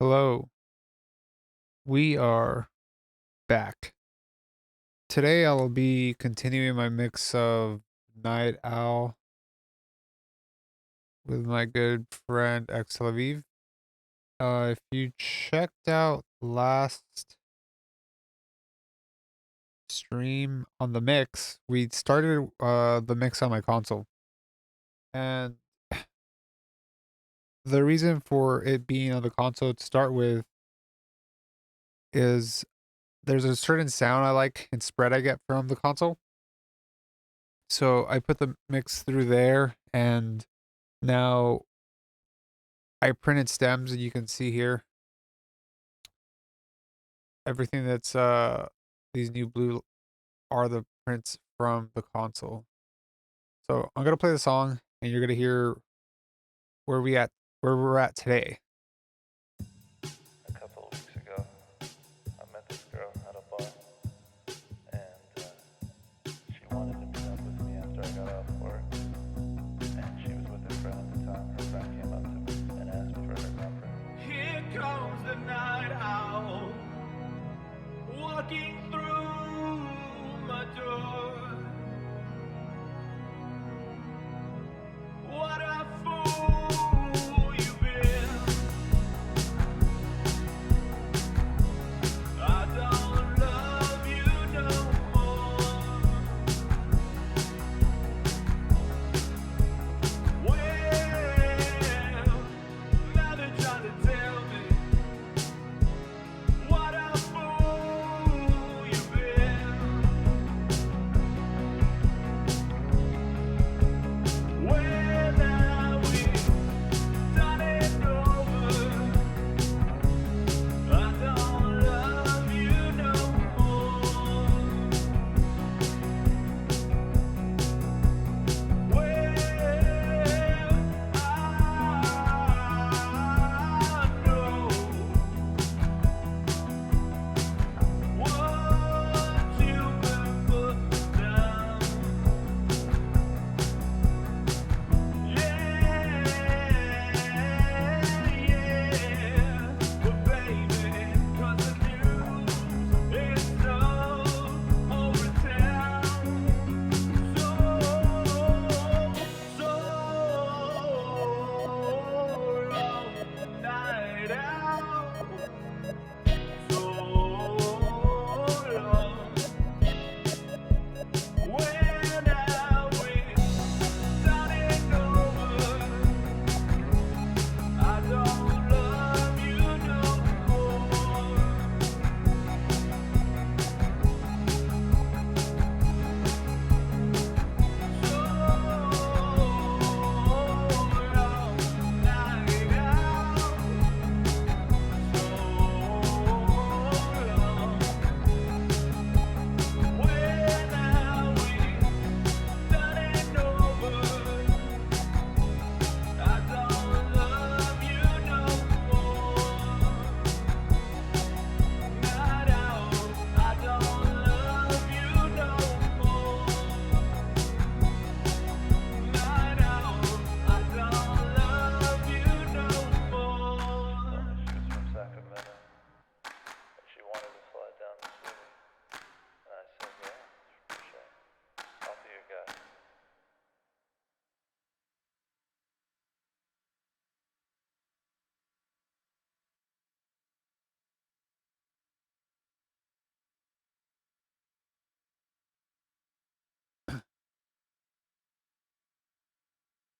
Hello, we are back. Today I'll be continuing my mix of Night Owl with my good friend X Lviv. If you checked out last stream on the mix, we started the mix on my console. And the reason for it being on the console to start with is there's a certain sound I like and spread I get from the console. So I put the mix through there, and now I printed stems, and you can see here everything that's these new blue are the prints from the console. So I'm gonna play the song, and you're gonna hear where we at where we're at today. A couple of weeks ago, I met this girl at a bar, and she wanted to meet up with me after I got off work. And she was with her friend at the time. Her friend came up to me and asked me for her number. Here comes the night owl, walking through my door. What a fool you've been. I don't love you no more. Well, now they're trying to tell me what a fool you've been. Well, now we've done it over. I don't love you no more. Well, I know what you've been put down. Yeah, yeah, but baby, 'cause the news is all over town. So long, night out. So long. When I win, done it over. I don't love you no more. So long, night out. So long. When I win, done it over. I don't love you no more. Night out. I don't love you no more. Night out. I don't love you no more. She was from Sacramento, and she wanted to slide down to see me. And I said, yeah, for sure. I'll be your guy.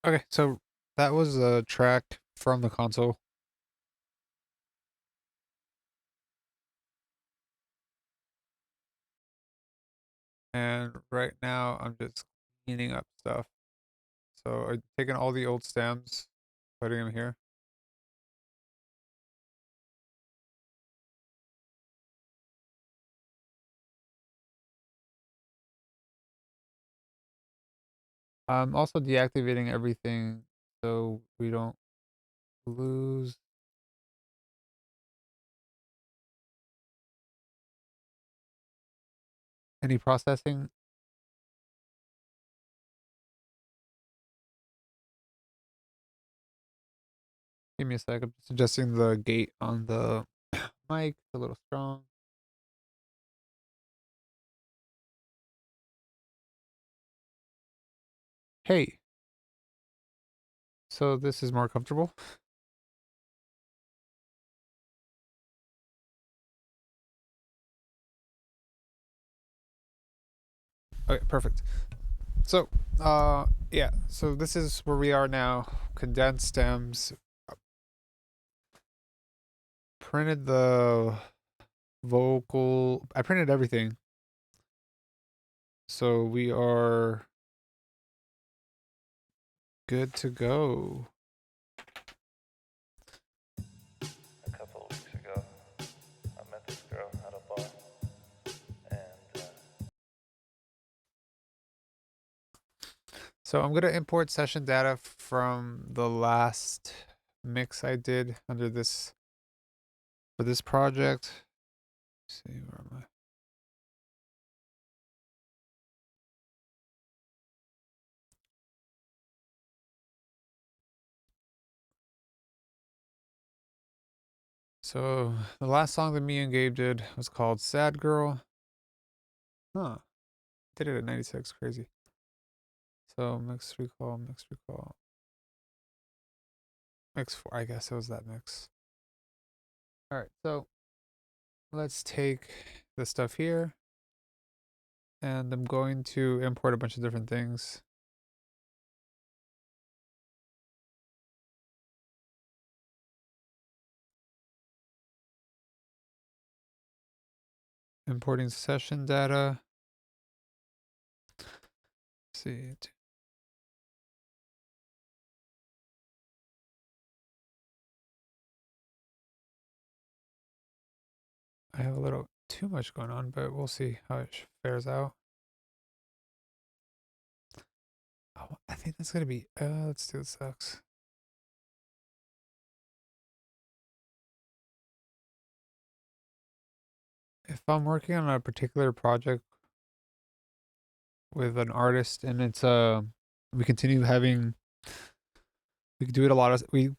Okay, so that was a track from the console, and right now I'm just cleaning up stuff. So I'm taking all the old stems, putting them here. I'm also deactivating everything so we don't lose any processing. Give me a sec. I'm just adjusting the gate on the mic. A little strong. Hey, so this is more comfortable. Okay, perfect. So, yeah. So this is where we are now. Condensed stems. Printed the vocal. I printed everything. So we are good to go. A couple of weeks ago, I met this girl at a bar, and So I'm gonna import session data from the last mix I did under this for this project. Let's see, where am I? So the last song that me and Gabe did was called "Sad Girl." Huh? Did it at 96. Crazy. So mix recall, mix four. I guess it was that mix. All right. So let's take the stuff here, and I'm going to import a bunch of different things. Importing session data. Let's see. I have a little too much going on, but we'll see how it fares out. Oh, I think that's gonna be. Let's do the sucks. If I'm working on a particular project with an artist and it's we continue having we could do it a lot of we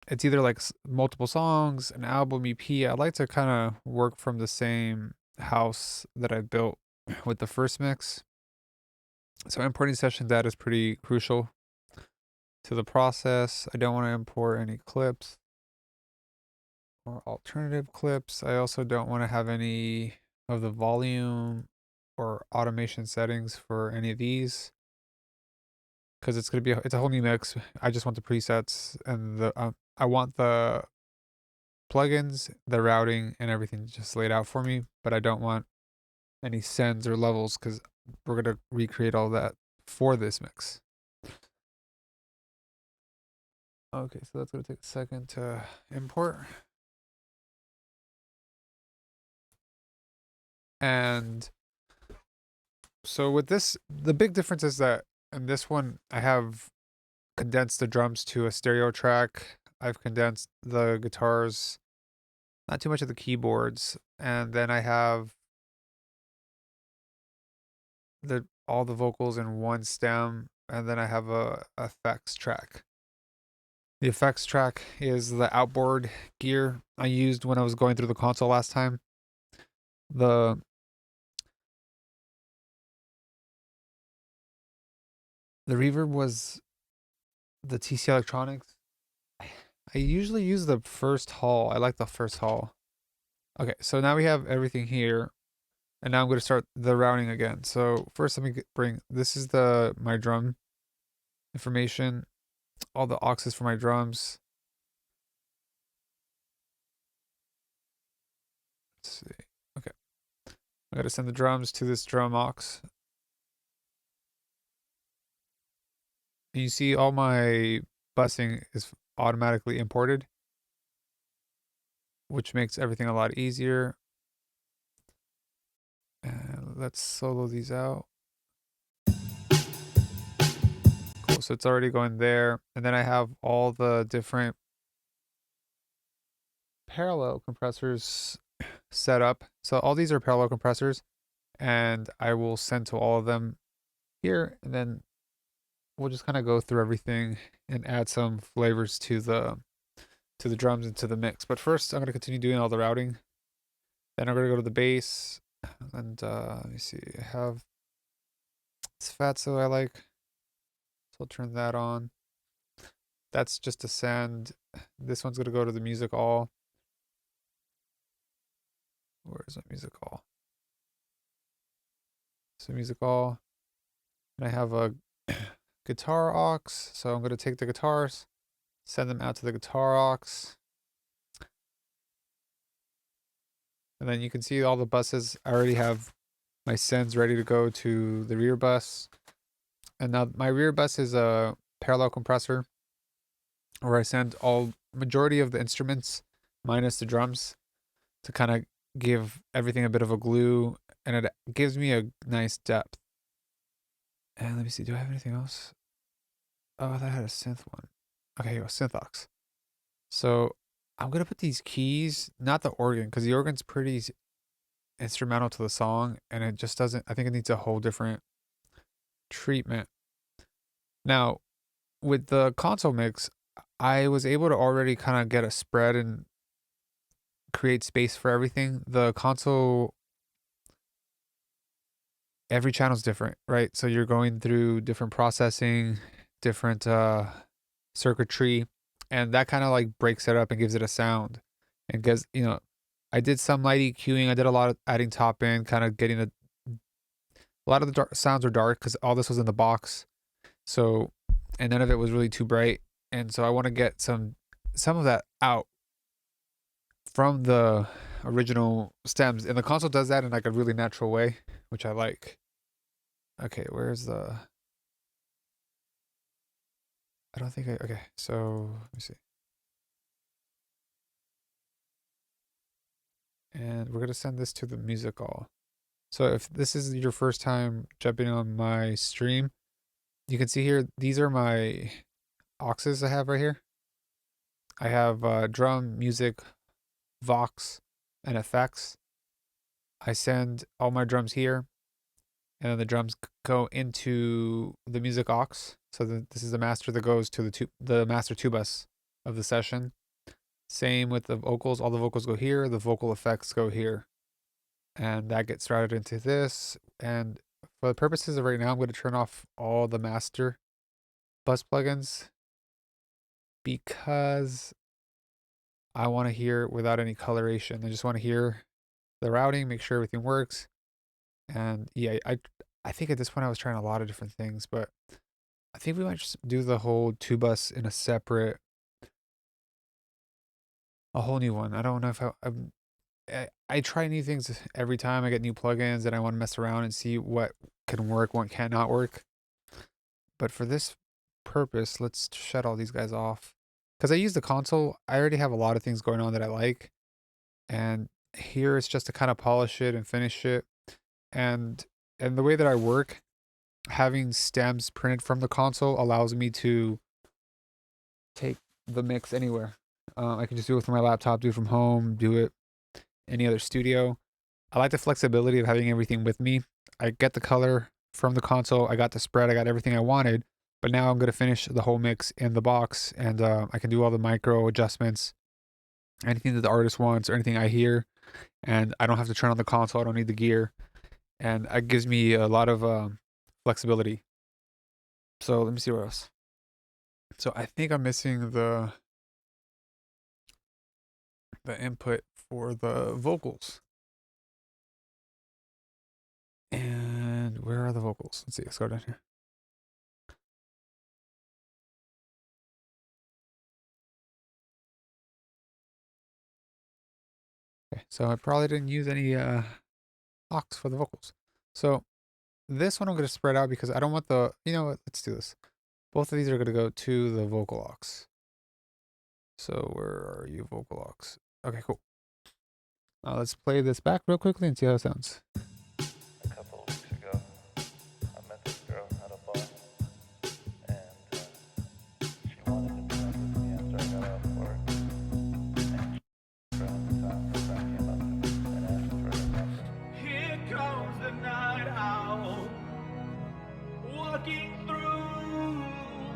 it's either like multiple songs, an album, EP. I like to kind of work from the same house that I built with the first mix. So importing session data is pretty crucial to the process. I don't want to import any clips or alternative clips. I also don't want to have any of the volume or automation settings for any of these because it's gonna be it's a whole new mix. I just want the presets and the I want the plugins, the routing, and everything just laid out for me. But I don't want any sends or levels because we're gonna recreate all that for this mix. Okay, so that's gonna take a second to import. And so with this, the big difference is that in this one, I have condensed the drums to a stereo track. I've condensed the guitars, not too much of the keyboards, and then I have the all the vocals in one stem, and then I have a effects track. The effects track is the outboard gear I used when I was going through the console last time. The the reverb was the TC Electronics. I usually use the first hall. I like the first hall. Okay, so now we have everything here, and now I'm going to start the routing again. So first, let me bring this is the my drum information, all the auxes for my drums. Let's see. Okay, I got to send the drums to this drum aux. And you see all my busing is automatically imported, which makes everything a lot easier. And let's solo these out. Cool. So it's already going there. And then I have all the different parallel compressors set up. So all these are parallel compressors, and I will send to all of them here. And then we'll just kind of go through everything and add some flavors to the to the drums and to the mix. But first, I'm going to continue doing all the routing. Then I'm going to go to the bass. And let me see. I have this Fatso I like. So I'll turn that on. That's just a send. This one's going to go to the music all. Where is my music all? So music all. And I have a guitar aux. So I'm going to take the guitars, send them out to the guitar aux. And then you can see all the buses. I already have my sends ready to go to the rear bus. And now my rear bus is a parallel compressor where I send all majority of the instruments minus the drums to kind of give everything a bit of a glue, and it gives me a nice depth. And let me see, do I have anything else? Oh, I thought I had a synth one. Okay, here we go, synth aux. So I'm gonna put these keys, not the organ, because the organ's pretty instrumental to the song, and it just doesn't. I think it needs a whole different treatment. Now, with the console mix, I was able to already kind of get a spread and create space for everything. The console, every channel's different, right? So you're going through different processing, different circuitry, and that kind of like breaks it up and gives it a sound. And gives, I did some light EQing. I did a lot of adding top end, kind of getting a lot of the sounds are dark because all this was in the box. So, and none of it was really too bright. And so I want to get some of that out from the original stems. And the console does that in like a really natural way, which I like. Okay, where's the... I don't think okay, so let me see. And we're gonna send this to the music all. So if this is your first time jumping on my stream, you can see here, these are my auxes I have right here. I have drum, music, Vox, and effects. I send all my drums here, and then the drums go into the music aux. So this is the master that goes to the master 2 bus of the session. Same with the vocals. All the vocals go here. The vocal effects go here. And that gets routed into this. And for the purposes of right now, I'm going to turn off all the master bus plugins because I want to hear without any coloration. I just want to hear the routing, make sure everything works. And yeah, I think at this point I was trying a lot of different things, but I think we might just do the whole 2 bus in a whole new one. I don't know if I try new things every time. I get new plugins and I want to mess around and see what can work, what cannot work. But for this purpose, let's shut all these guys off. Because I use the console, I already have a lot of things going on that I like. And here it's just to kind of polish it and finish it. And the way that I work, having stems printed from the console allows me to take the mix anywhere. I can just do it from my laptop, do it from home, do it any other studio. I like the flexibility of having everything with me. I get the color from the console. I got the spread. I got everything I wanted. But now I'm going to finish the whole mix in the box, and I can do all the micro adjustments, anything that the artist wants or anything I hear. And I don't have to turn on the console. I don't need the gear. And it gives me a lot of flexibility. So let me see what else. So I think I'm missing the input for the vocals. And where are the vocals? Let's see. Let's go down here. Okay, so I probably didn't use any aux for the vocals. So this one I'm going to spread out because I don't want the, you know what, let's do this. Both of these are going to go to the vocal aux. So where are you, vocal aux? Okay, cool. Let's play this back real quickly and see how it sounds. A couple of weeks ago, I met this girl at a bar, and she wanted to meet up with me after I got off work. And around the time her friend came up to me and asked for her number. Here comes the night owl, walking through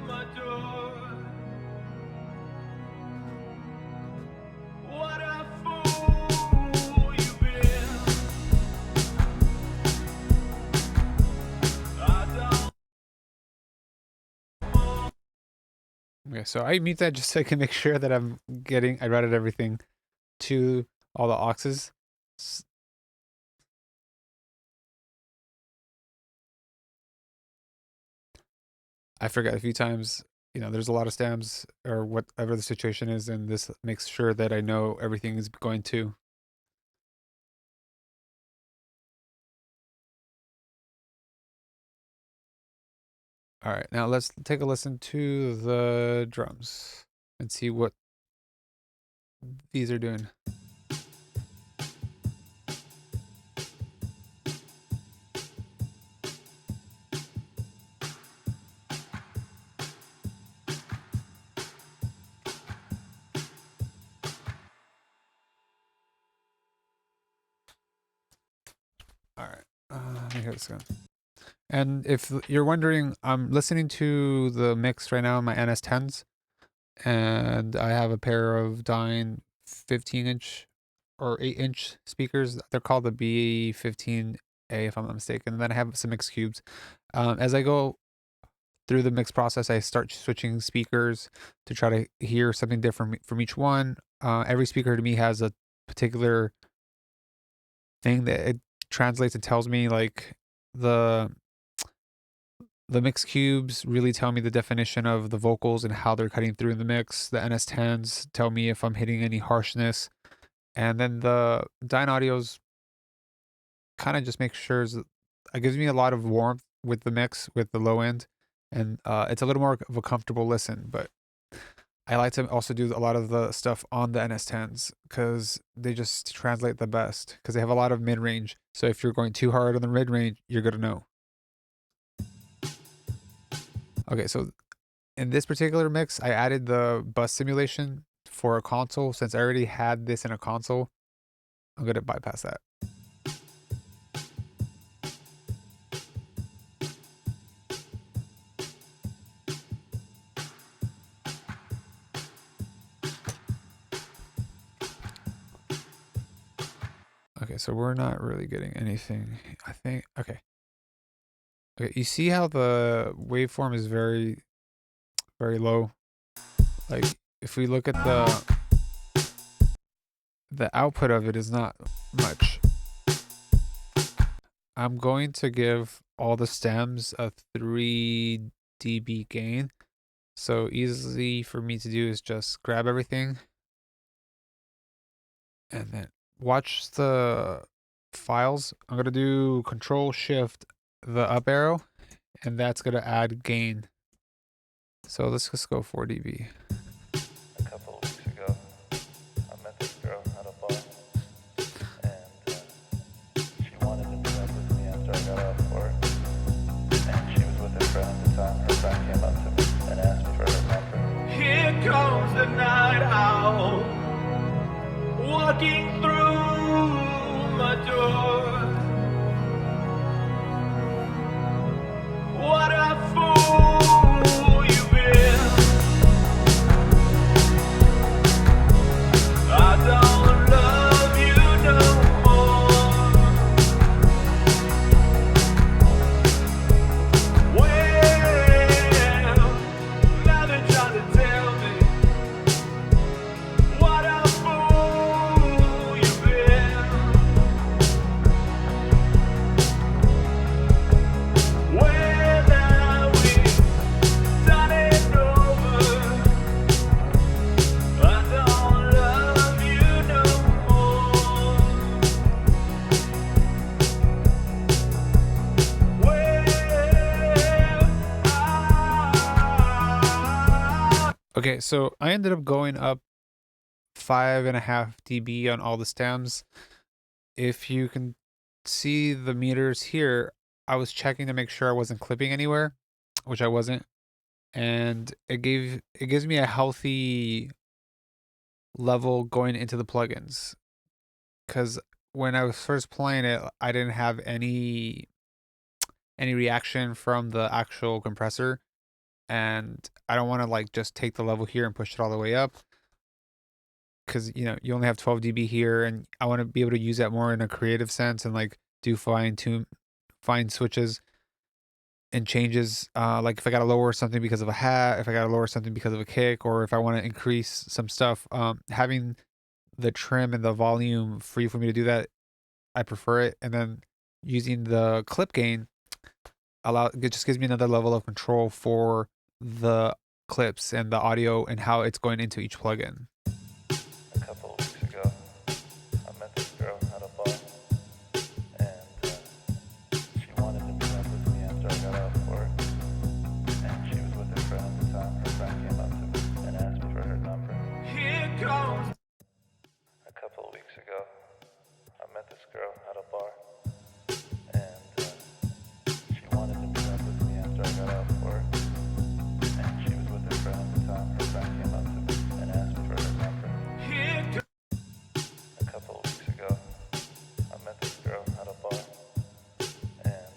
my door. Okay, so I mute that just so I can make sure that I routed everything to all the auxes. I forget a few times, there's a lot of stems or whatever the situation is, and this makes sure that I know everything is going to. All right, now let's take a listen to the drums and see what these are doing. All right, let me hear this again. And if you're wondering, I'm listening to the mix right now on my NS10s, and I have a pair of Dyne 15-inch or 8-inch speakers. They're called the B15A, if I'm not mistaken. And then I have some mix cubes. As I go through the mix process, I start switching speakers to try to hear something different from each one. Every speaker to me has a particular thing that it translates and tells me, like the the mix cubes really tell me the definition of the vocals and how they're cutting through in the mix. The NS10s tell me if I'm hitting any harshness. And then the Dyne Audios kind of just makes sure it gives me a lot of warmth with the mix with the low end. And it's a little more of a comfortable listen. But I like to also do a lot of the stuff on the NS10s because they just translate the best because they have a lot of mid range. So if you're going too hard on the mid range, you're going to know. Okay, so in this particular mix, I added the bus simulation for a console. Since I already had this in a console, I'm going to bypass that. Okay, so we're not really getting anything, I think. Okay. Okay, you see how the waveform is very, very low? Like, if we look at the output of it is not much. I'm going to give all the stems a 3 dB gain. So easy for me to do is just grab everything and then watch the files. I'm going to do Control Shift the up arrow, and that's going to add gain. So let's just go 4 dB. A couple of weeks ago, I met this girl at a bar, and she wanted to meet up with me after I got off work. And she was with her friend at the time. Her friend came up to me and asked me for her number. Here comes the night owl, walking through my door. What a fool you've been. I don't love you no more. Well, now they're trying to tell me what a fool you've been. Well, now we've done it over. I don't love you no more. Okay, so I ended up going up 5.5 dB on all the stems. If you can see the meters here, I was checking to make sure I wasn't clipping anywhere, which I wasn't. And it gives me a healthy level going into the plugins. Because when I was first playing it, I didn't have any reaction from the actual compressor. And I don't want to like just take the level here and push it all the way up. Because you only have 12 dB here, and I want to be able to use that more in a creative sense and like do fine switches. and changes, like if I gotta lower something because of a hat, if I gotta lower something because of a kick, or if I want to increase some stuff. Having the trim and the volume free for me to do that, I prefer it. And then using the clip gain it just gives me another level of control for the clips and the audio and how it's going into each plugin. A couple of weeks ago, I met this girl at a bar, and she wanted to meet up with me after I got out of work. And she was with her friend at the time. Her friend came up to me and asked me for her number. Here comes. A couple of weeks ago, I met this girl at a bar, and she wanted to meet up with me after I got out of work. And she was with her friend at the time. Her friend came up to me and asked me for her number. Here comes. A couple of weeks ago, I met this girl at a bar, and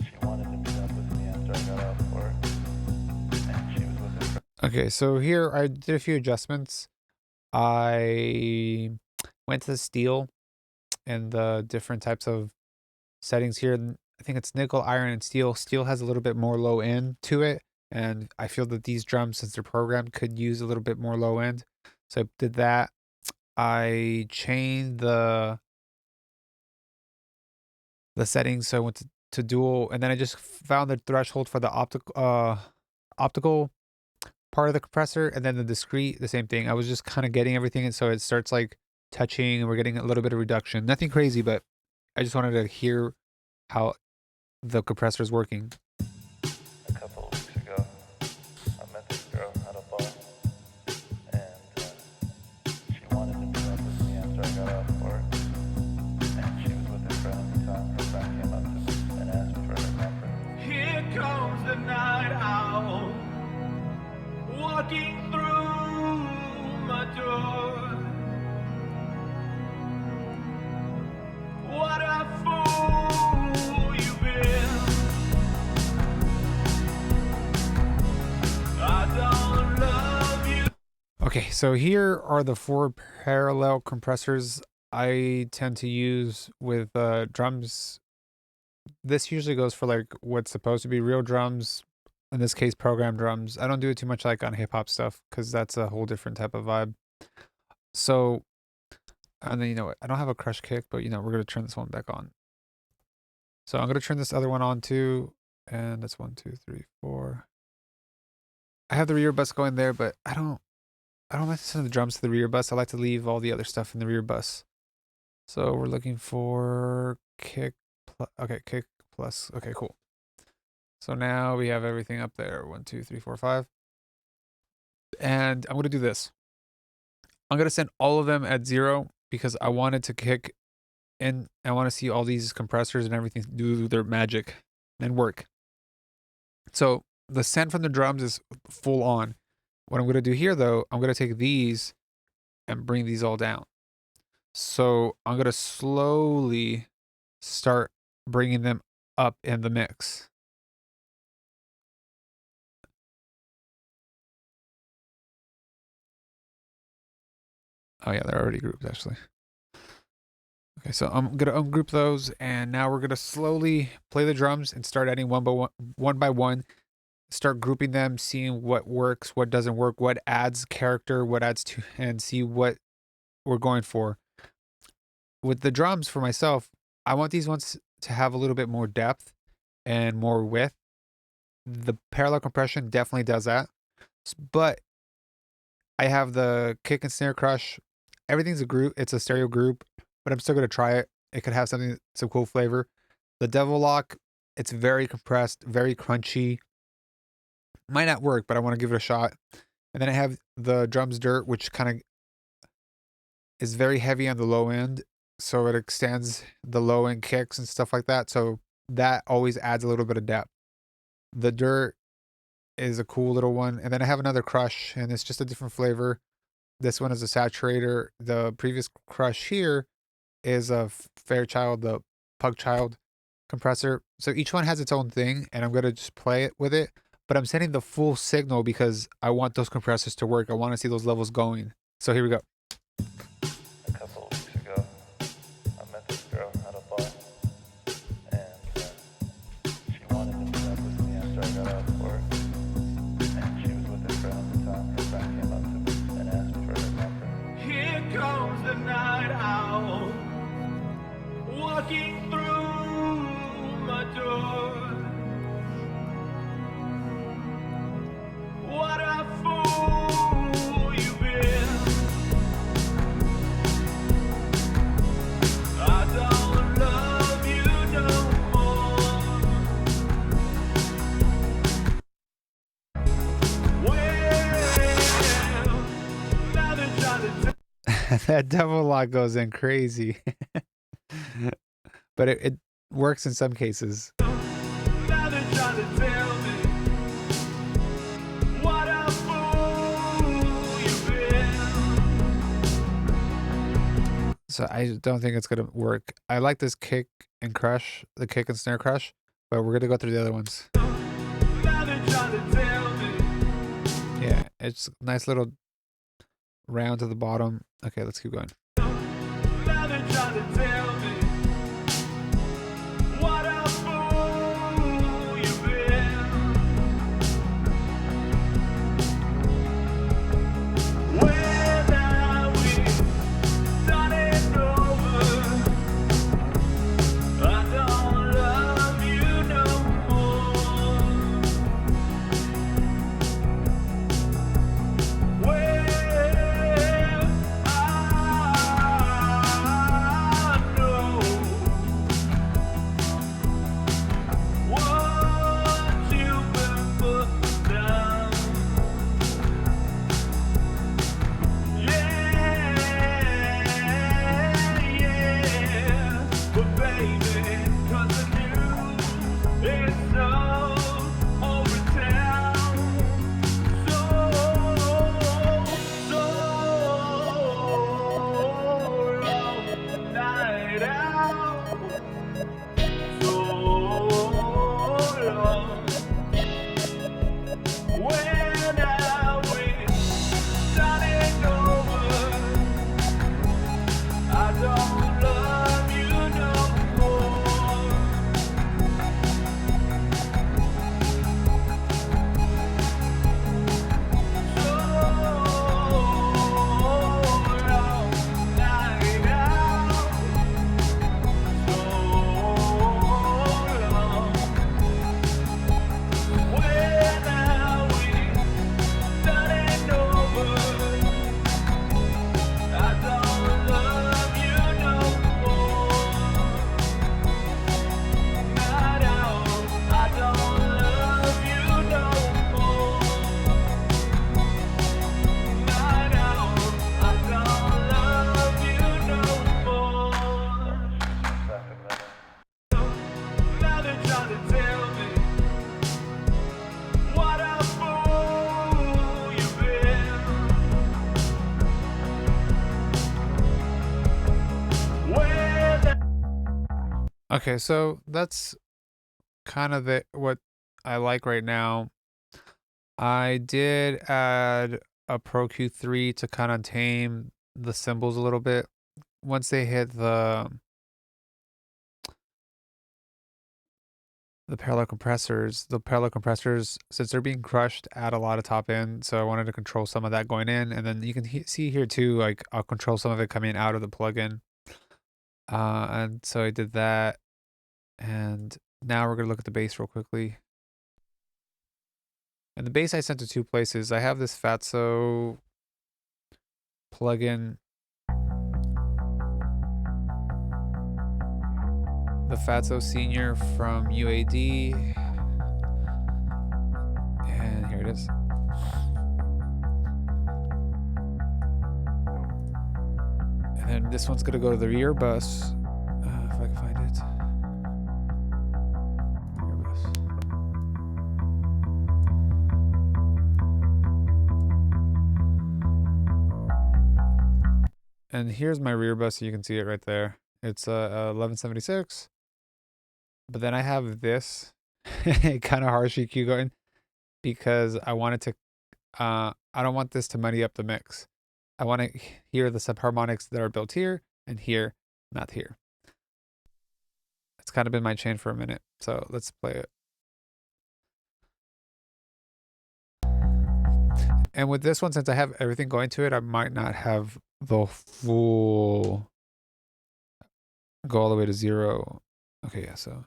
she wanted to meet up with me after I got out of work. And she was with her friend. Okay, so here I did a few adjustments. I went to the steel and the different types of settings here. I think it's nickel, iron, and steel. Steel has a little bit more low end to it, and I feel that these drums, since they're programmed, could use a little bit more low end. So I did that. I chained the settings, so I went to dual, and then I just found the threshold for the optical part of the compressor, and then the discrete, the same thing. I was just kind of getting everything, and so it starts like touching, and we're getting a little bit of reduction. Nothing crazy, but I just wanted to hear how the compressor is working. A couple of weeks ago, I met this girl at a bar, and she wanted to meet up with me after I got out of work. And she was with her friend at the time. Her friend came up to me and asked me for her number. Here comes the night owl, walking through my door. What a fool you've been. I don't love you. Okay, so here are the 4 parallel compressors I tend to use with drums. This usually goes for like what's supposed to be real drums, in this case program drums. I don't do it too much like on hip hop stuff because that's a whole different type of vibe. So, and then you know what, I don't have a crush kick, but you know, we're gonna turn this one back on. So I'm gonna turn this other one on too, and that's 1, 2, 3, 4. I have the rear bus going there, but I don't like to send the drums to the rear bus. I like to leave all the other stuff in the rear bus. So we're looking for kick. Okay, kick plus. Okay, cool. So now we have everything up there. 1, 2, 3, 4, 5. And I'm gonna do this. I'm gonna send all of them at 0 because I wanted to kick in. I want to see all these compressors and everything do their magic and work. So the send from the drums is full on. What I'm gonna do here though, I'm gonna take these and bring these all down. So I'm gonna slowly start bringing them up in the mix. Oh yeah, they're already grouped actually. Okay, so I'm gonna ungroup those, and now we're gonna slowly play the drums and start adding one by one. Start grouping them, seeing what works, what doesn't work, what adds character, what adds to, and see what we're going for. With the drums for myself, I want these ones to have a little bit more depth and more width. The parallel compression definitely does that, but I have the kick and snare crush. Everything's a group. It's a stereo group, but I'm still gonna try it. It could have some cool flavor. The Devil Lock, it's very compressed, very crunchy. Might not work, but I want to give it a shot. And then I have the Drums Dirt, which kind of is very heavy on the low end, so it extends the low end kicks and stuff like that. So that always adds a little bit of depth. The Dirt is a cool little one. And then I have another Crush, and it's just a different flavor. This one is a saturator. The previous Crush here is a Fairchild, the Pugchild compressor. So each one has its own thing, and I'm going to just play it with it. But I'm sending the full signal because I want those compressors to work. I want to see those levels going. So here we go. A couple of weeks ago, I met this girl at a bar, and she wanted to That double lock goes in crazy. But it works in some cases. Now they're trying to tell me what a fool you've been. So I don't think it's gonna work. I like this kick and crush, the kick and snare crush, but we're gonna go through the other ones. Now they're trying to tell me Yeah, it's a nice little round to the bottom. Okay, let's keep going. now they're trying to tell me what a fool you've been. When now we've done it over, I don't love you no more. Well, I know what you've been putting down. Yeah, but baby, 'cause the news is so over town. So long, night out. So long. When are we starting over? I don't love you no more. So long, night out. So long. When are we starting over? I don't love you no more. Night out. I don't love you no more. Night out. I don't love you no more. Now they're trying to tell me what a fool you've been. When Okay, so that's kind of what I like right now. I did add a Pro Q3 to kind of tame the cymbals a little bit. Once they hit the parallel compressors, since they're being crushed, add a lot of top end. So I wanted to control some of that going in, and then you can see here too, like I'll control some of it coming out of the plugin. And so I did that, and now we're gonna look at the bass real quickly. And the bass I sent to two places. I have this Fatso plugin, the Fatso Senior from UAD, and here it is. And then this one's gonna go to the rear bus, if I can find it. Rear bus. And here's my rear bus, so you can see it right there. It's a 1176. But then I have this kind of harsh EQ going because I wanted to, I don't want this to muddy up the mix. I want to hear the subharmonics that are built here and here, not here. It's kind of been my chain for a minute, so let's play it. And with this one, since I have everything going to it, I might not have the full go all the way to 0. Okay, yeah, so.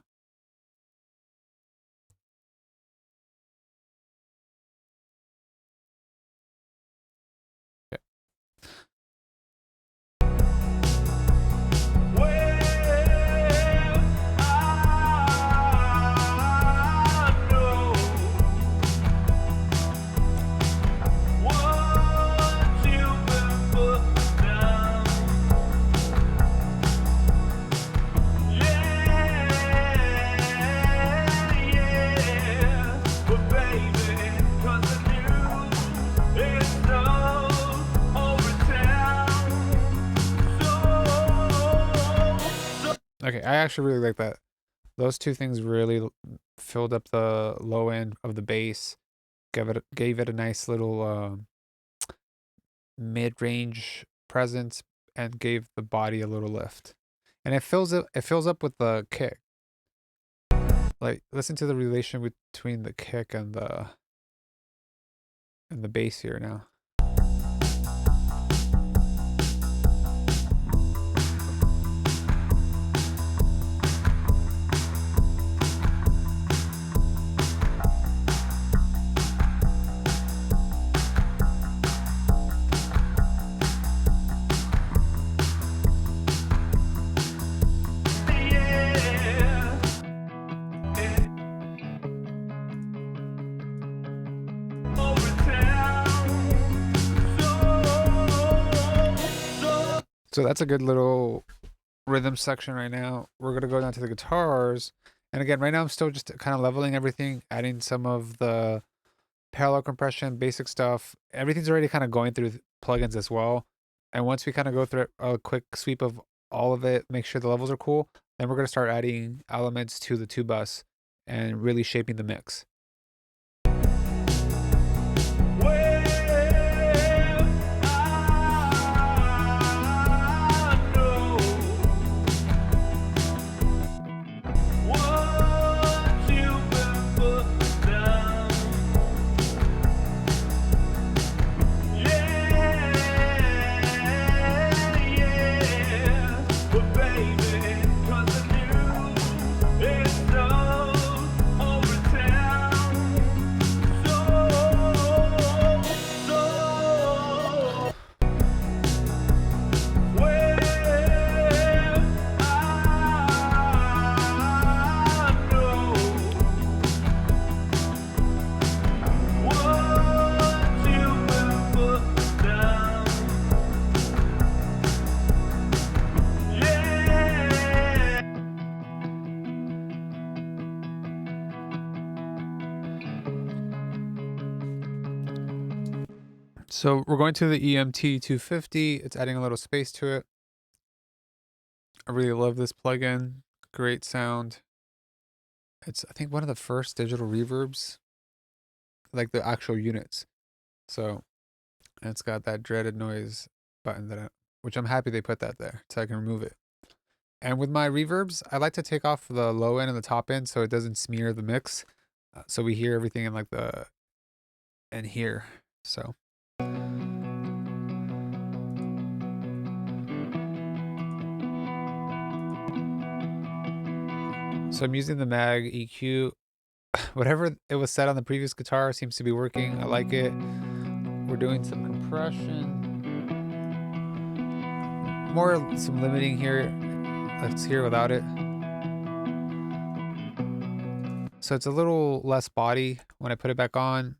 what you've been putting down. I actually really like that. Those two things really filled up the low end of the bass, gave it a nice little mid-range presence, and gave the body a little lift. And it fills up with the kick. Like listen to the relation between the kick and the bass here now. Yeah. Over town. So that's a good little rhythm section right now. We're gonna go down to the guitars. And again, right now I'm still just kind of leveling everything, adding some of the parallel compression, basic stuff. Everything's already kind of going through plugins as well. And once we kind of go through a quick sweep of all of it, make sure the levels are cool, then we're gonna start adding elements to the two bus and really shaping the mix. Well, I know what you've been putting down. Yeah, but baby, 'cause of you, it's so over town. So, well, I know what you've been putting down. Yeah. So we're going to the EMT 250. It's adding a little space to it. I really love this plugin. Great sound. It's I think one of the first digital reverbs, like the actual units. So it's got that dreaded noise button which I'm happy they put that there so I can remove it. And with my reverbs, I like to take off the low end and the top end so it doesn't smear the mix. So we hear everything in like the and here. So I'm using the Mag EQ. Whatever it was set on the previous guitar seems to be working. I like it. We're doing some compression. Some limiting here. Let's hear without it. So it's a little less body when I put it back on.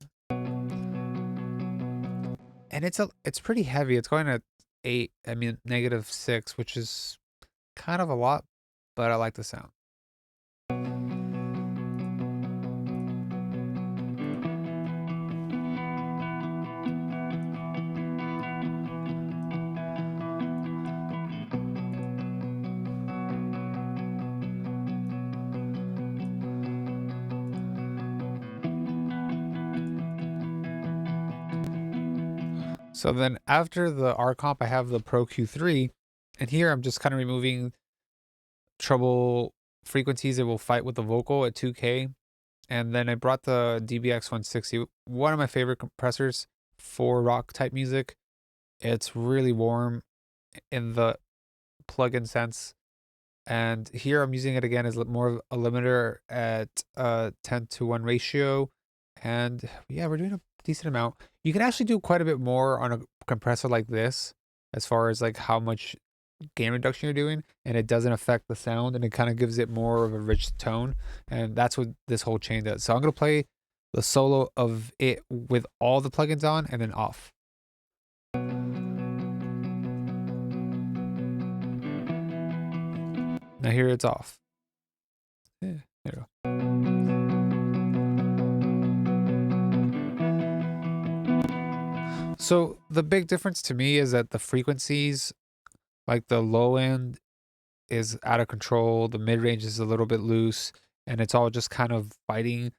And it's pretty heavy. It's going at -6, which is kind of a lot, but I like the sound. So then after the R comp, I have the Pro Q3, and here I'm just kind of removing treble frequencies that will fight with the vocal at 2K. And then I brought the DBX 160, one of my favorite compressors for rock type music. It's really warm in the plug-in sense. And here I'm using it again as more of a limiter at 10:1 ratio. And yeah, we're doing a decent amount. You can actually do quite a bit more on a compressor like this as far as like how much gain reduction you're doing, and it doesn't affect the sound, and it kind of gives it more of a rich tone. And that's what this whole chain does. So I'm going to play the solo of it with all the plugins on and then off. Now here it's off. Yeah, there you go. So the big difference to me is that the frequencies, like the low end is out of control, the mid range is a little bit loose, and it's all just kind of fighting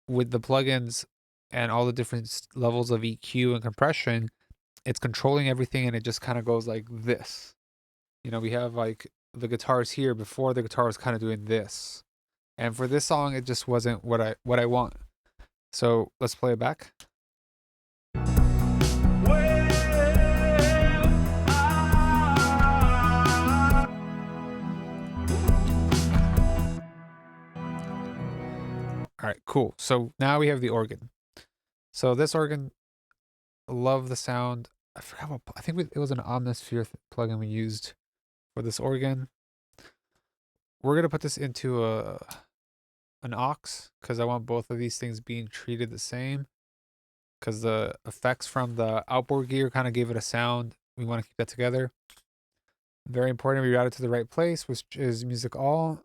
with the plugins and all the different levels of EQ and compression. It's controlling everything, and it just kind of goes like this. You know, we have like the guitars here. Before, the guitar was kind of doing this, and for this song, it just wasn't what I want. So let's play it back. All right, cool. So now we have the organ. So this organ, love the sound. I forgot what, I think it was an Omnisphere plugin we used for this organ. We're gonna put this into an aux because I want both of these things being treated the same. Because the effects from the outboard gear kind of gave it a sound. We want to keep that together. Very important. We route it to the right place, which is music all.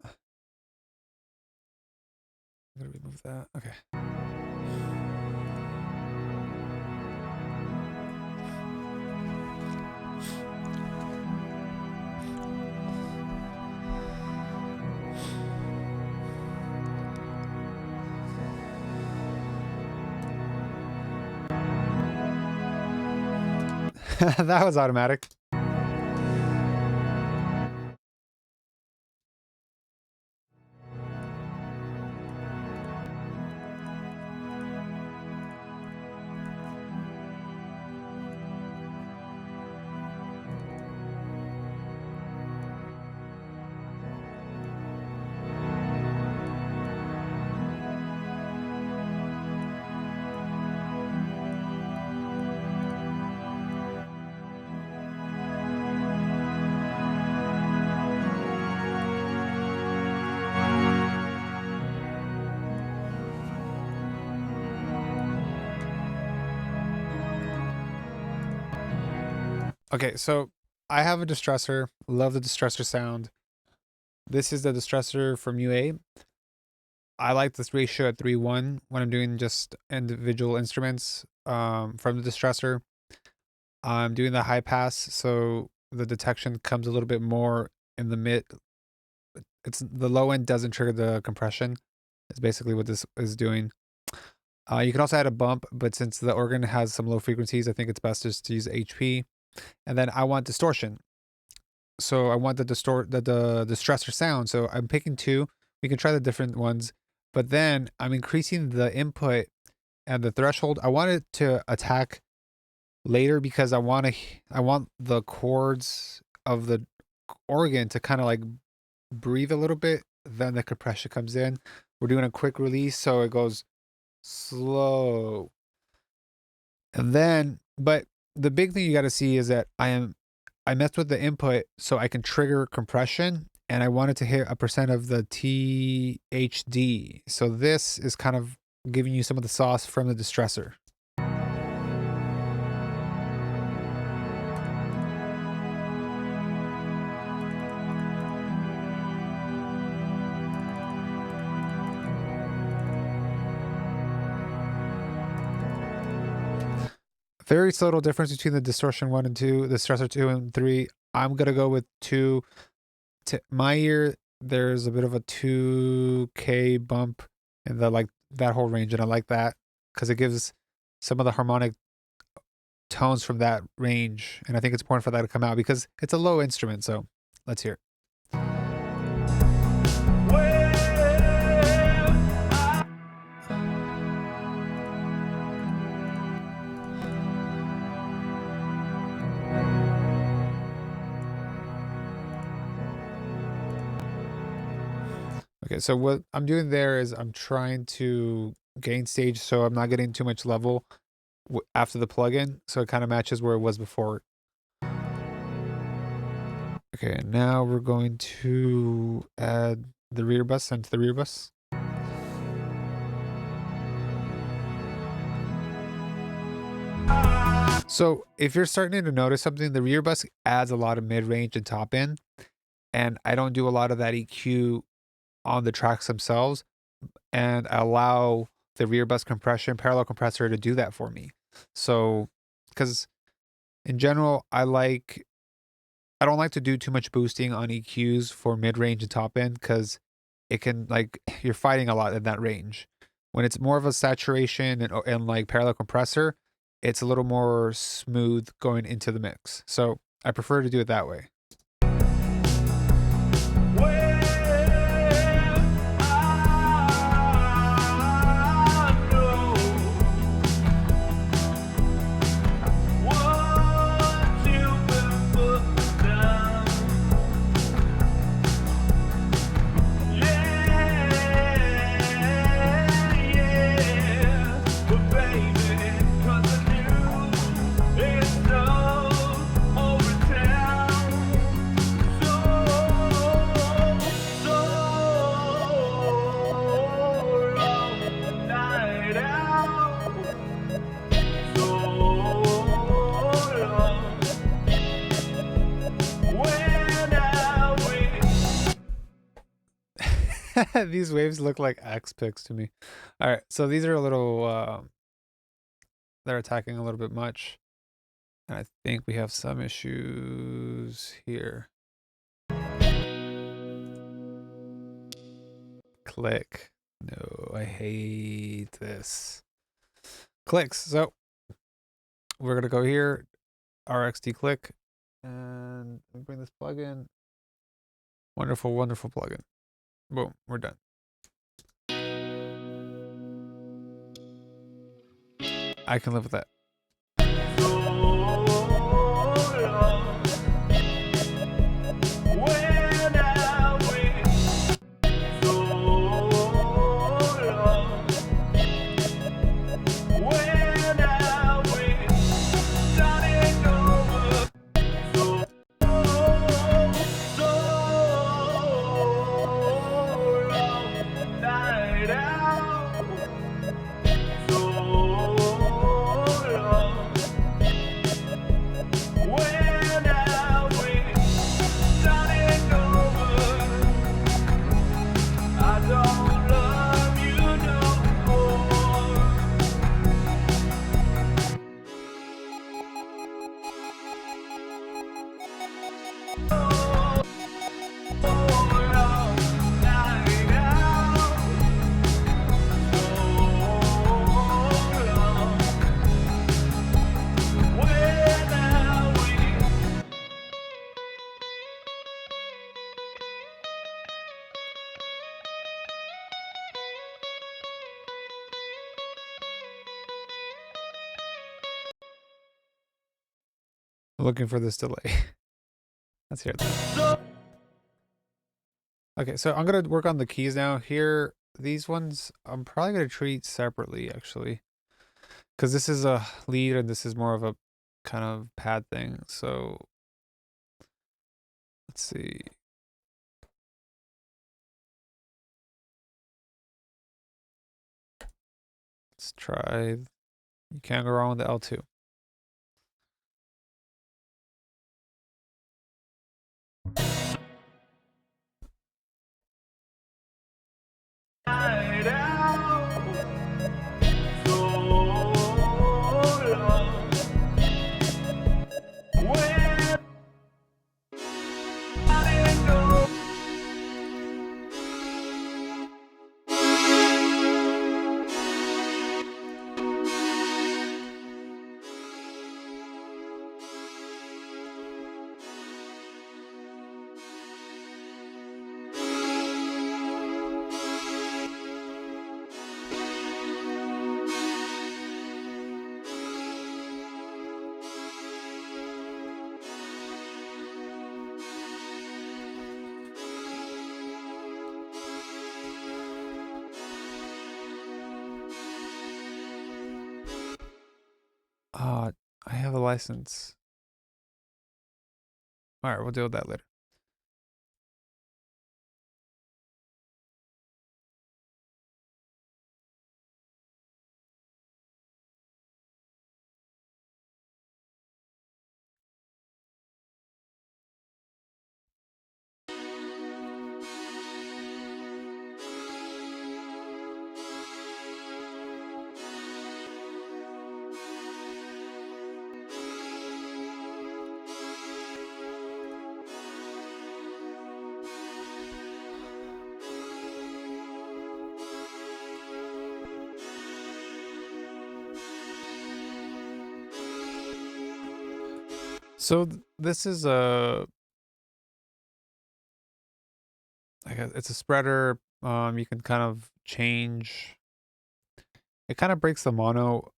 I'm gonna remove that. Okay. That was automatic. Okay, so I have a distressor. Love the distressor sound. This is the distressor from UA. I like this ratio at 3:1 when I'm doing just individual instruments from the distressor. I'm doing the high pass, so the detection comes a little bit more in the mid. It's the low end doesn't trigger the compression. Is basically what this is doing. You can also add a bump, but since the organ has some low frequencies, I think it's best just to use HP. And then I want distortion. So I want the distressor sound. So I'm picking two. We can try the different ones, but then I'm increasing the input and the threshold. I want it to attack later because I want the chords of the organ to kind of like breathe a little bit. Then the compression comes in. We're doing a quick release, so it goes slow. And then, but the big thing you got to see is that I messed with the input so I can trigger compression, and I wanted to hit a percent of the THD. So this is kind of giving you some of the sauce from the distressor. Very subtle difference between the distortion 1 and 2, the distressor 2 and 3. I'm going to go with 2. To my ear, there's a bit of a 2K bump in the like that whole range, and I like that because it gives some of the harmonic tones from that range, and I think it's important for that to come out because it's a low instrument. So let's hear it. Okay, so what I'm doing there is I'm trying to gain stage so I'm not getting too much level after the plugin, so it kind of matches where it was before. Okay, now we're going to add the rear bus into the rear bus. So if you're starting to notice something, the rear bus adds a lot of mid-range and top end, and I don't do a lot of that EQ on the tracks themselves, and I allow the rear bus compression parallel compressor to do that for me. So, because in general, I like I don't like to do too much boosting on EQs for mid range and top end because it can like you're fighting a lot in that range. When it's more of a saturation and like parallel compressor, it's a little more smooth going into the mix. So I prefer to do it that way. These waves look like X picks to me. All right, so these are a little, they're attacking a little bit much. And I think we have some issues here. Click. No, I hate this. Clicks. So we're going to go here, RXD click, and bring this plugin. Wonderful, wonderful plugin. Boom, we're done. I can live with that. Looking for this delay. Let's hear that. Okay, so I'm gonna work on the keys now. Here, these ones I'm probably gonna treat separately actually, because this is a lead and this is more of a kind of pad thing. So let's see. Let's try. You can't go wrong with the L2. I have a license. All right, we'll deal with that later. So this is it's a spreader. You can kind of change. It kind of breaks the mono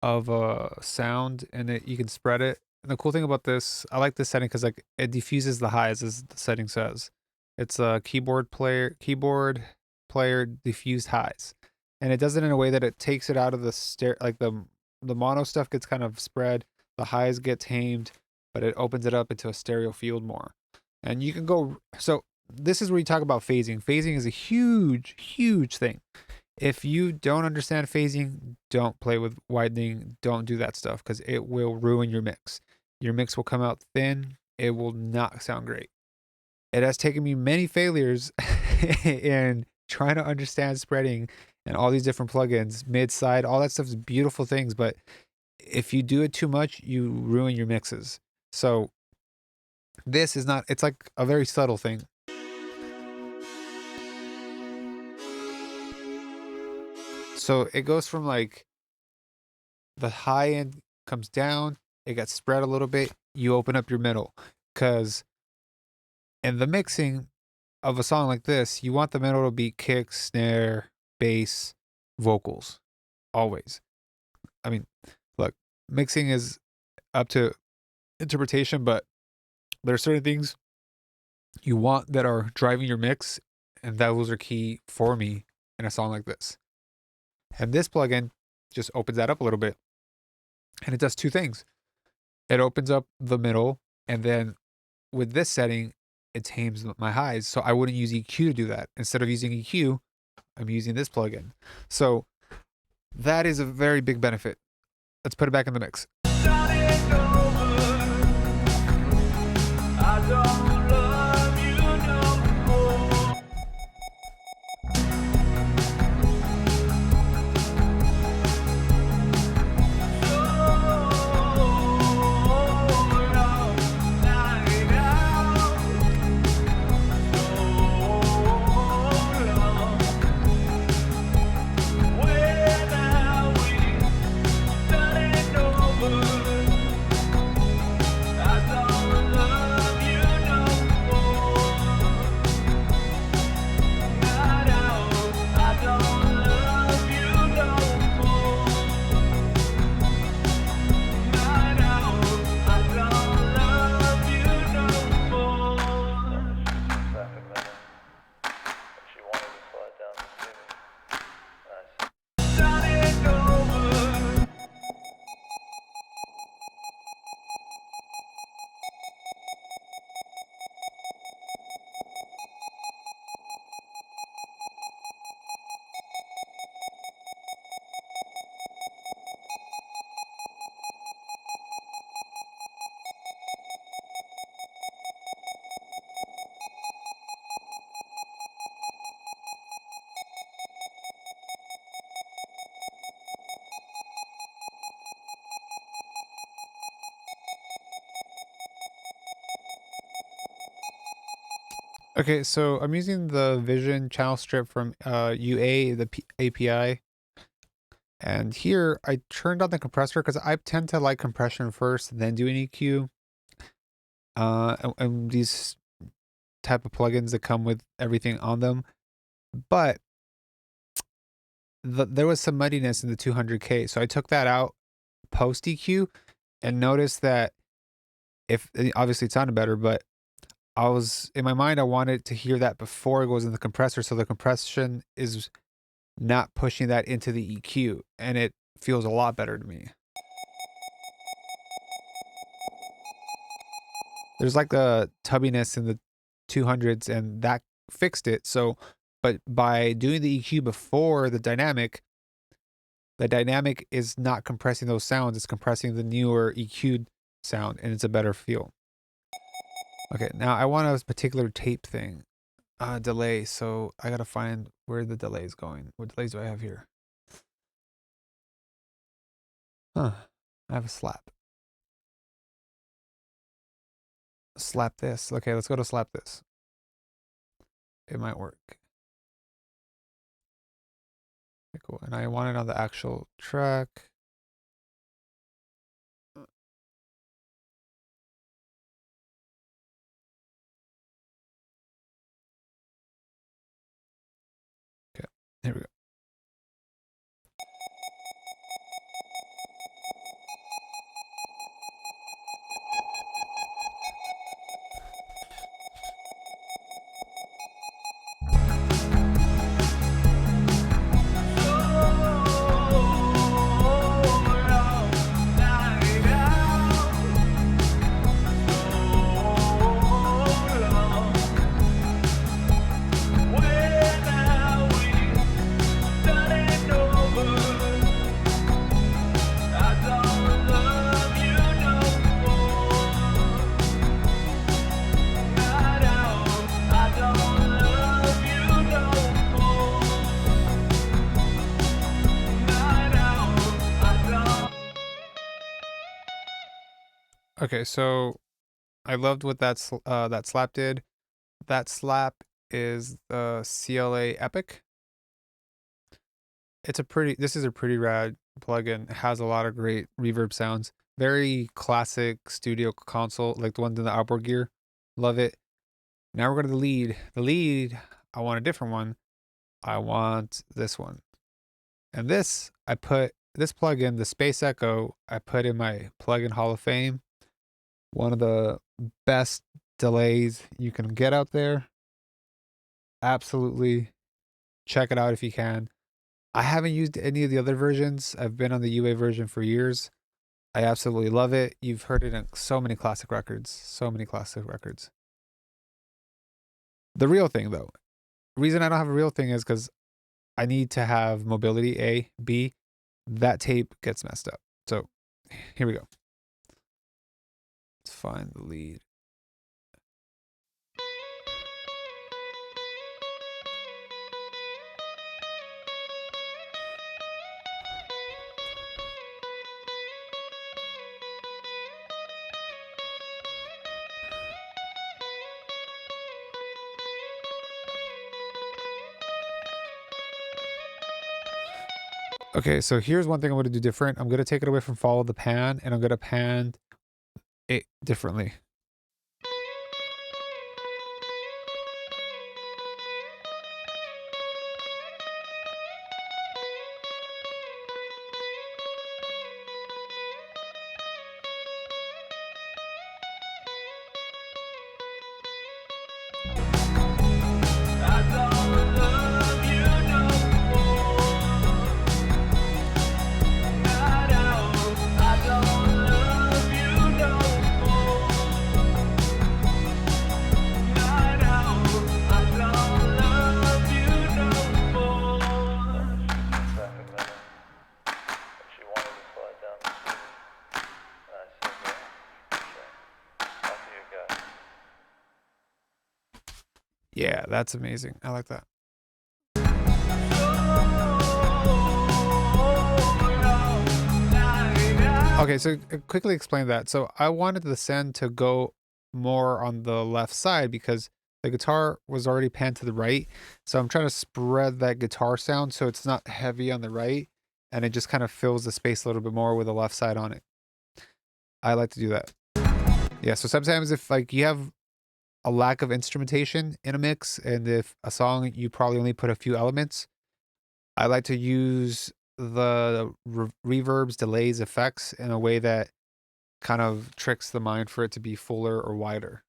of a sound, and you can spread it. And the cool thing about this, I like this setting because like it diffuses the highs, as the setting says. It's a keyboard player diffused highs, and it does it in a way that it takes it out of the like the mono stuff gets kind of spread, the highs get tamed, but it opens it up into a stereo field more. And you can go so this is where you talk about phasing. Phasing is a huge thing. If you don't understand phasing, don't play with widening. Don't do that stuff because it will ruin your mix. Your mix will come out thin. It will not sound great. It has taken me many failures in trying to understand spreading and all these different plugins, mid side, all that stuff is beautiful things. But if you do it too much, you ruin your mixes. So this is not, it's like a very subtle thing. So it goes from like the high end comes down, it gets spread a little bit, you open up your middle. Because in the mixing of a song like this, you want the middle to be kick, snare, bass, vocals, always. I mean, look, mixing is up to interpretation, but there are certain things you want that are driving your mix, and those are key for me in a song like this. And this plugin just opens that up a little bit, and it does two things. It opens up the middle, and then with this setting, it tames my highs. So I wouldn't use EQ to do that. Instead of using EQ, I'm using this plugin. So that is a very big benefit. Let's put it back in the mix. Starting over. I don't love you no more. Okay, so I'm using the Vision channel strip from UA, the API. And here I turned on the compressor because I tend to like compression first, then do an EQ. And these type of plugins that come with everything on them. But there was some muddiness in the 200K. So I took that out post EQ and noticed that if obviously it sounded better, but I was in my mind, I wanted to hear that before it goes in the compressor. So the compression is not pushing that into the EQ, and it feels a lot better to me. There's like a tubbiness in the 200s, and that fixed it. So, but by doing the EQ before the dynamic is not compressing those sounds, it's compressing the newer EQ'd sound, and it's a better feel. Okay, now I want a particular tape thing. Delay, so I gotta find where the delay is going. What delays do I have here? Huh, I have a slap. Slap this. Okay, let's go to slap this. It might work. Okay, cool. And I want it on the actual track. Here we go. Okay, so I loved what that slap did. That slap is the CLA Epic. This is a pretty rad plugin. It has a lot of great reverb sounds. Very classic studio console, like the ones in the outboard gear. Love it. Now we're going to the lead. The lead, I want a different one. I want this one. And I put this plugin, the Space Echo, I put in my plugin Hall of Fame. One of the best delays you can get out there. Absolutely. Check it out if you can. I haven't used any of the other versions. I've been on the UA version for years. I absolutely love it. You've heard it in so many classic records. So many classic records. The real thing, though, reason I don't have a real thing is because I need to have mobility A. B, that tape gets messed up. So here we go. Let's find the lead. Okay, so here's one thing I'm going to do different. I'm going to take it away from follow the pan, and I'm going to pan it differently. Yeah, that's amazing. I like that. Okay, so quickly explain that. So I wanted the send to go more on the left side because the guitar was already panned to the right. So I'm trying to spread that guitar sound so it's not heavy on the right and it just kind of fills the space a little bit more with the left side on it. I like to do that. Yeah, so sometimes if like you have a lack of instrumentation in a mix and if a song you probably only put a few elements, I like to use the reverbs, delays, effects in a way that kind of tricks the mind for it to be fuller or wider.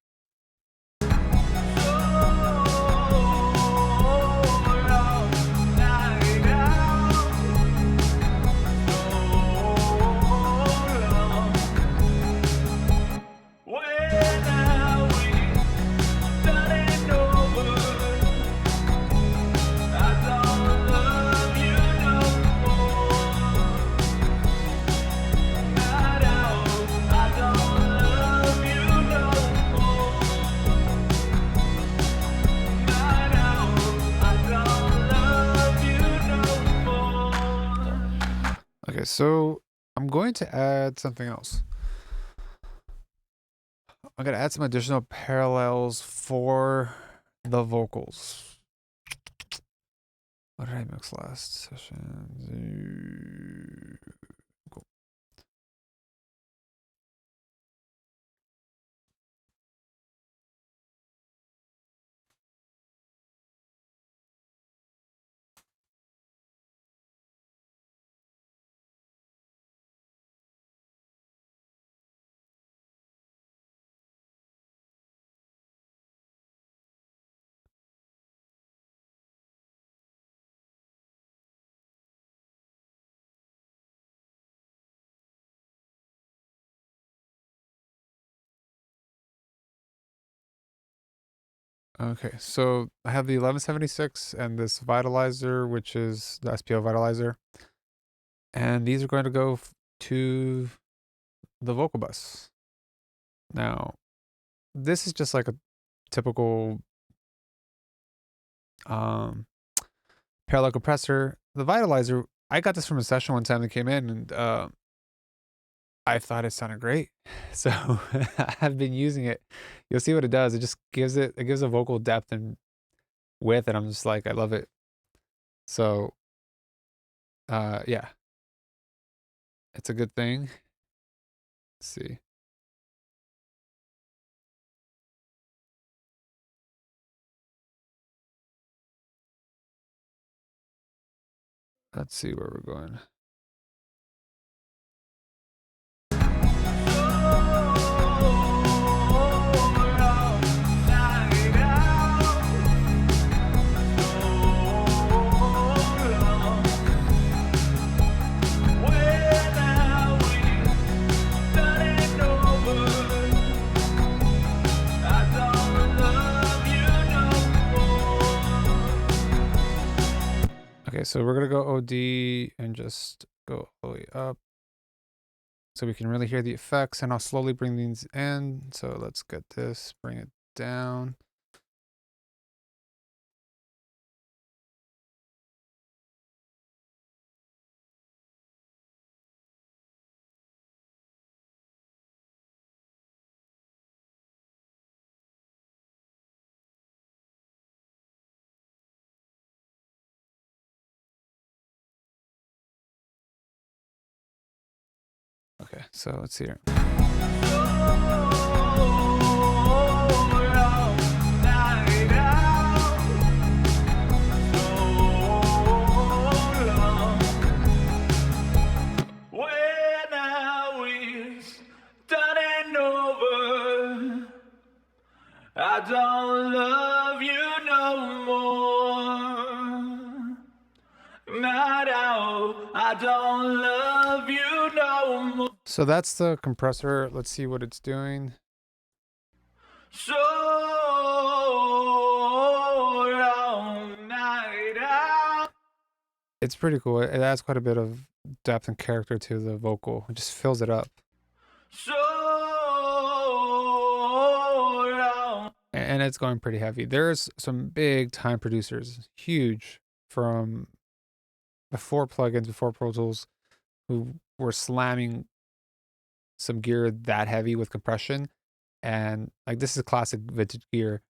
Okay, so I'm going to add something else. I'm going to add some additional parallels for the vocals. What did I mix last session? Cool. Okay, so I have the 1176 and this vitalizer, which is the SPO vitalizer. And these are going to go to the vocal bus. Now, this is just like a typical parallel compressor. The vitalizer, I got this from a session one time that came in, and I thought it sounded great. So I've been using it. You'll see what it does. It just gives it gives a vocal depth and width, and I'm just like, I love it. So yeah. It's a good thing. Let's see. Let's see where we're going. Okay, so we're gonna go OD and just go all the way up so we can really hear the effects, and I'll slowly bring these in. So let's get this, bring it down. Okay, so let's see here. I don't love you no more. Niteowl, I don't love you no more. So that's the compressor. Let's see what it's doing. So long, Niteowl. It's pretty cool. It adds quite a bit of depth and character to the vocal. It just fills it up. So long. And it's going pretty heavy. There's some big time producers, huge, from before plugins, before Pro Tools, who were slamming some gear that heavy with compression. And like, this is classic vintage gear,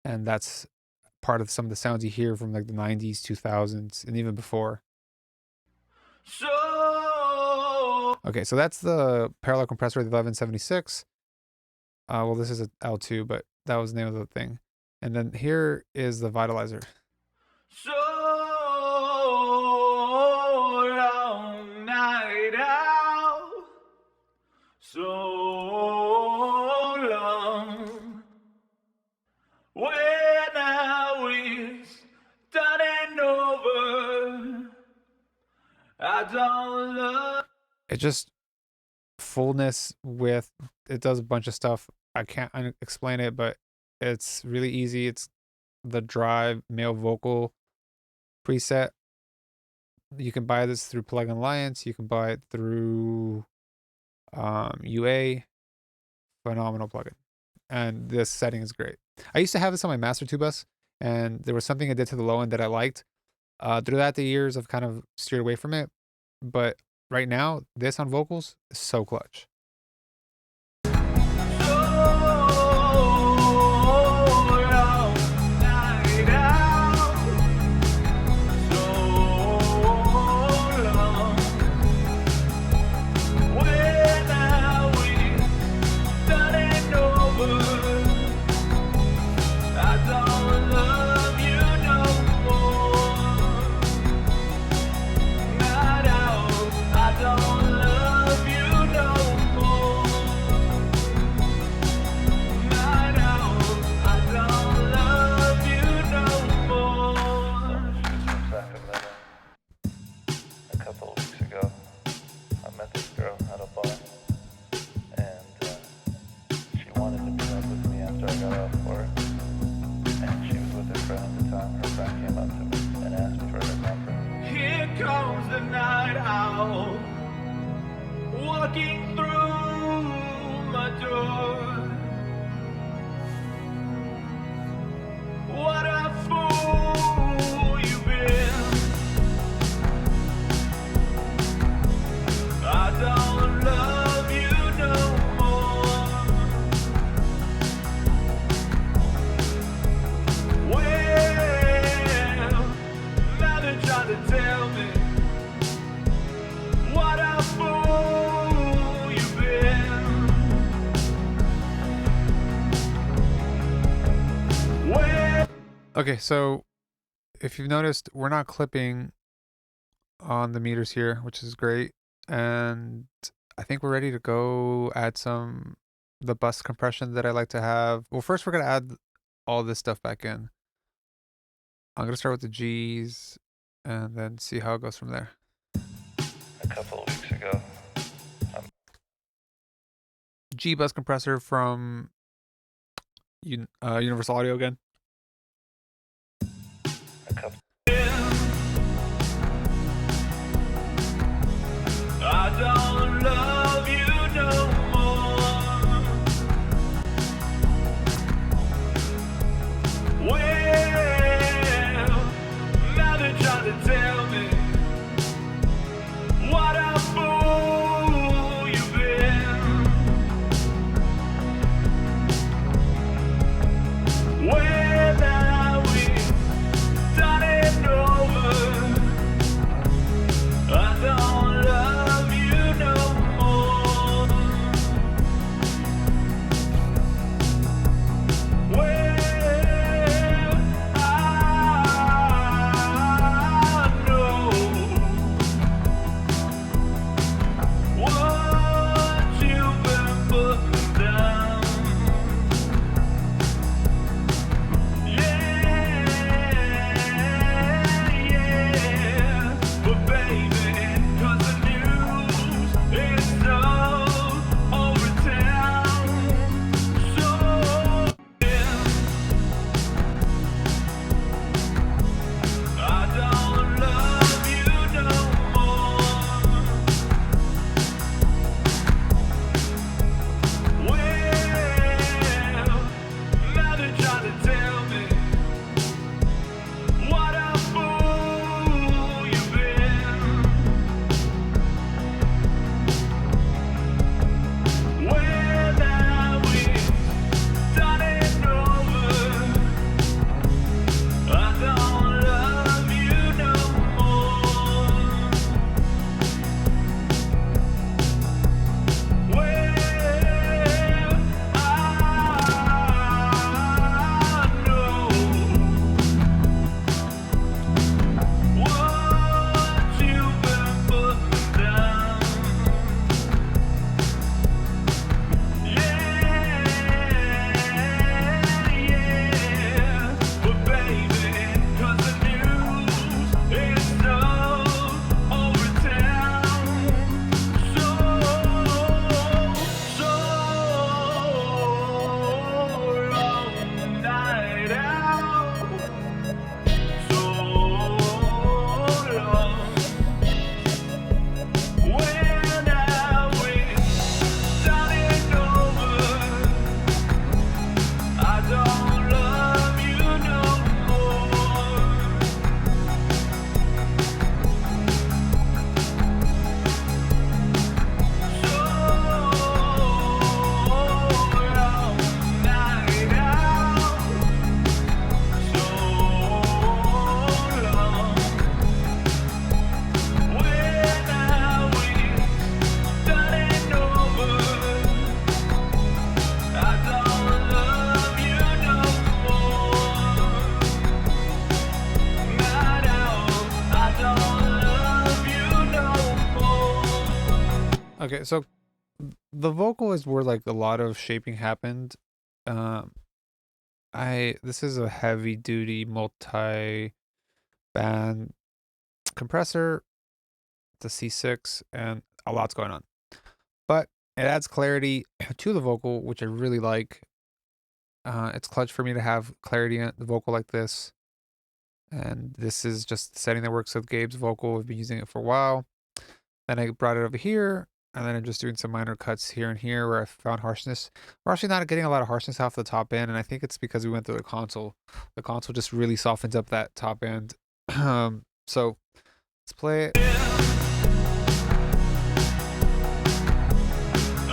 and that's part of some of the sounds you hear from like the 90s, 2000s, and even before. So Okay, so that's the parallel compressor, the 1176. Well, this is a L2, but that was the name of the thing. And then here is the vitalizer. So long, Niteowl. So long. When now is done and over, I don't love. It just fullness with, it does a bunch of stuff. I can't explain it, but it's really easy. It's the drive male vocal preset. You can buy this through Plugin Alliance. You can buy it through UA. Phenomenal plugin, and this setting is great. I used to have this on my Master 2 bus, and there was something I did to the low end that I liked. Throughout the years, I've kind of steered away from it, but right now, this on vocals is so clutch. Okay, so if you've noticed, we're not clipping on the meters here, which is great. And I think we're ready to go add the bus compression that I like to have. Well, first we're gonna add all this stuff back in. I'm gonna start with the G's and then see how it goes from there. A couple of weeks ago, G bus compressor from Universal Audio again. a couple. I don't love you no more. Well, now they're trying to tell me what a fool you've been. Well, now we've done it over. I don't love you no more. Well, I know what you've been putting down. Yeah, but baby, 'cause the news is so over town. So I don't love you no more. Well, now they're trying to tell me what a fool you've been. Well, now we've done it over. I don't love you no more. Well, I know what you've been putting down. Yeah, but baby, 'cause the news is so over town. So long, night out. So long. When now we've done it over, I don't love you no more. So long, night out. So long. When now we've done it over, I don't love you no more. Night out, I don't love you no more. Okay, so the vocal is where like a lot of shaping happened. This is a heavy duty multi band compressor. It's a C6 and a lot's going on. But it adds clarity to the vocal, which I really like. It's clutch for me to have clarity in the vocal like this. And this is just the setting that works with Gabe's vocal. We've been using it for a while. Then I brought it over here, and then I'm just doing some minor cuts here and here where I found harshness. We're actually not getting a lot of harshness off the top end, and I think it's because we went through the console. The console just really softens up that top end. So let's play it.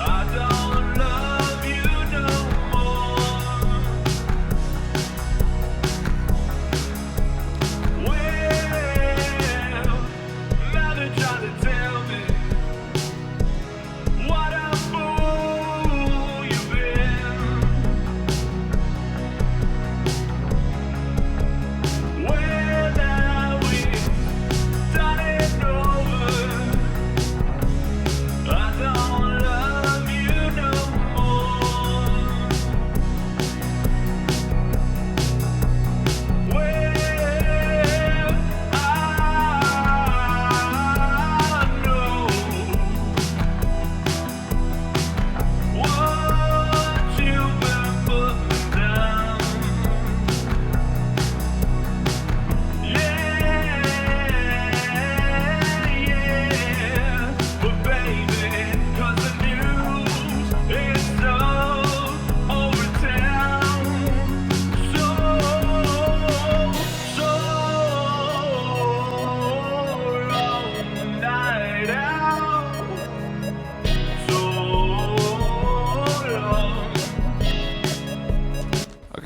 I don't love you no more. Well, now they're trying to tell me what a fool you've been.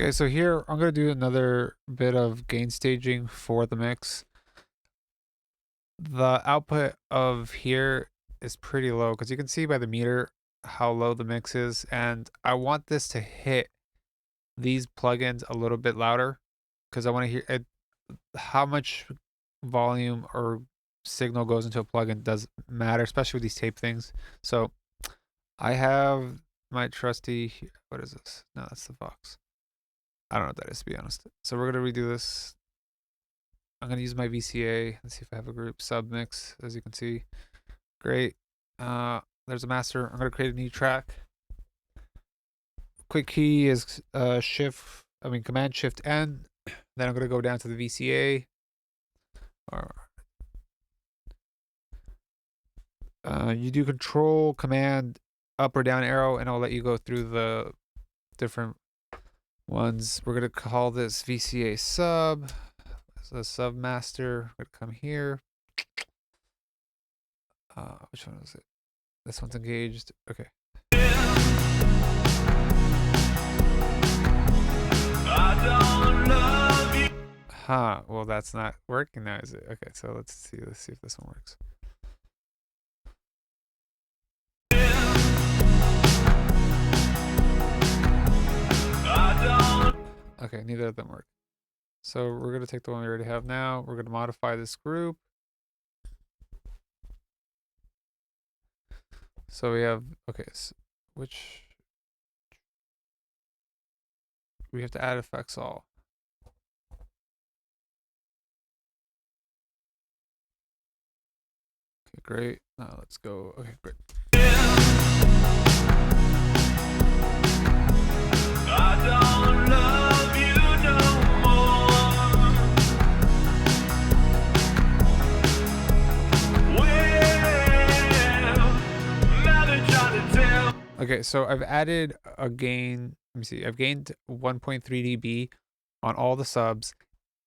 Okay, so here I'm gonna do another bit of gain staging for the mix. The output of here is pretty low because you can see by the meter how low the mix is, and I want this to hit these plugins a little bit louder because I want to hear it. How much volume or signal goes into a plugin does matter, especially with these tape things. So I have my trusty, what is this? No, that's the Vox. I don't know what that is, to be honest. So we're going to redo this. I'm going to use my VCA. Let's see if I have a group sub mix, as you can see. Great. There's a master. I'm going to create a new track. Quick key is Command Shift N. Then I'm going to go down to the VCA. You do Control Command up or down arrow, and I'll let you go through the different ones. We're gonna call this VCA sub. So sub master. We're gonna come here. Which one is it? This one's engaged. Okay. Huh. Well, that's not working now, is it? Okay, so let's see. Let's see if this one works. Okay, neither of them work. So we're going to take the one we already have now. We're going to modify this group. So we have, okay, so we have to add effects all. Okay, great. Now let's go. Okay, great. I don't love you no more. Well, now they're trying to tell. Okay, so I've added a gain. Let me see. I've gained 1.3 dB on all the subs.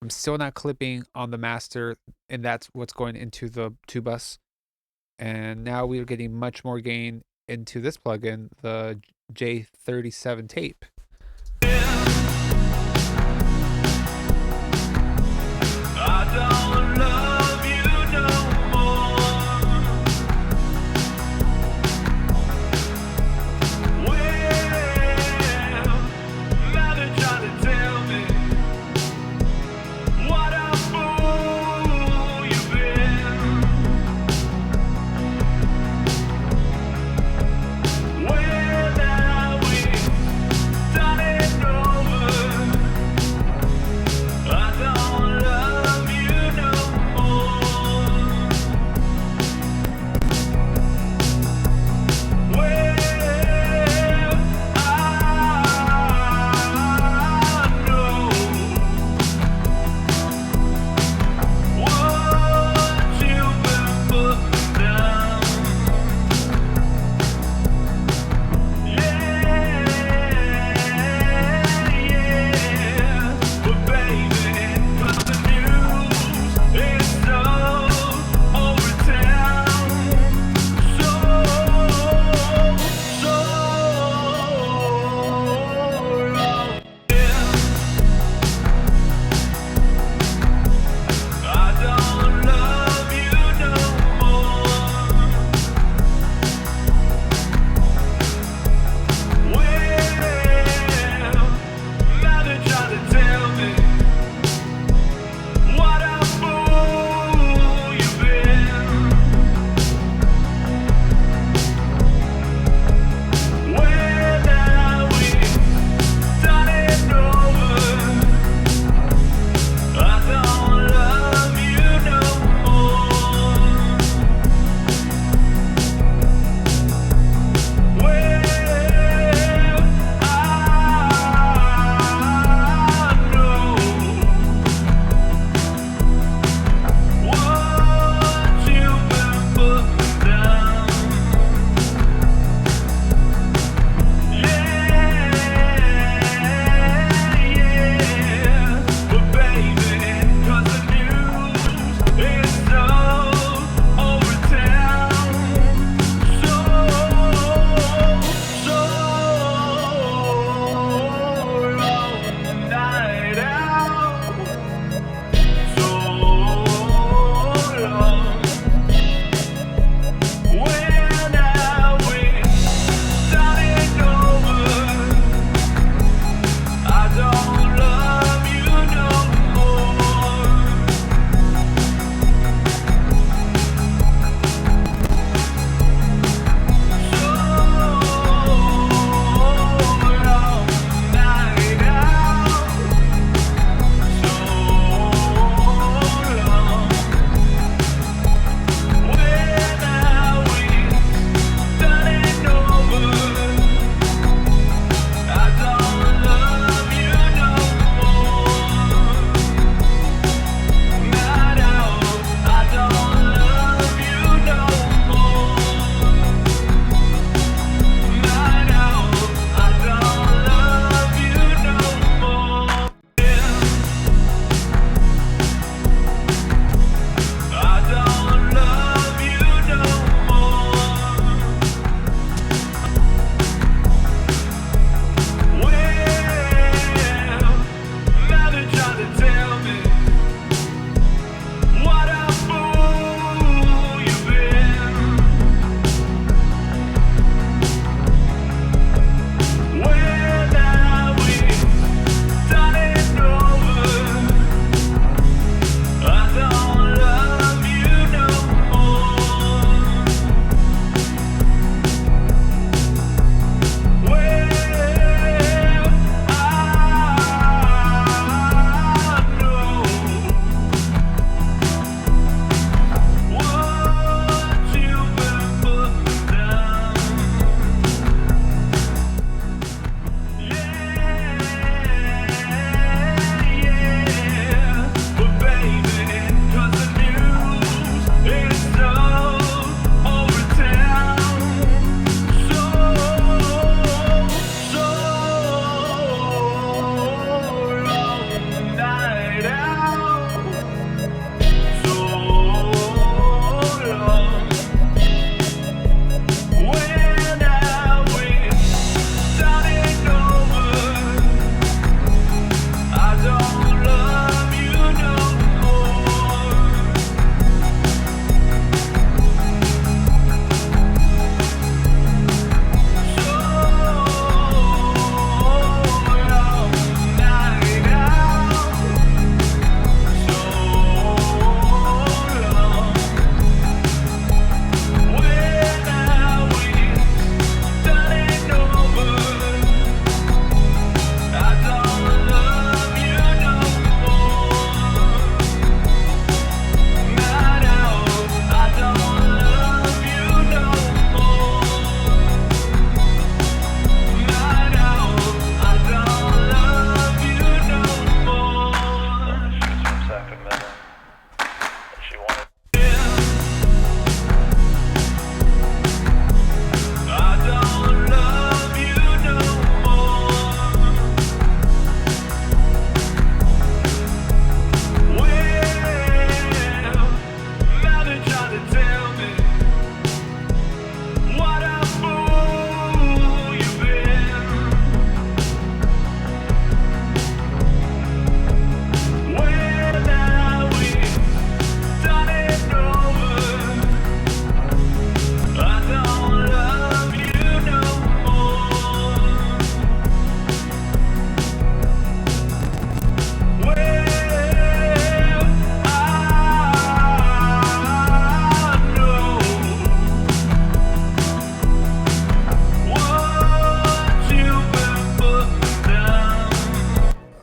I'm still not clipping on the master, and that's what's going into the 2-bus. And now we're getting much more gain into this plugin, the J37 tape. I don't love you no more. Well, now they're trying to tell me what a fool you've been. Well, now we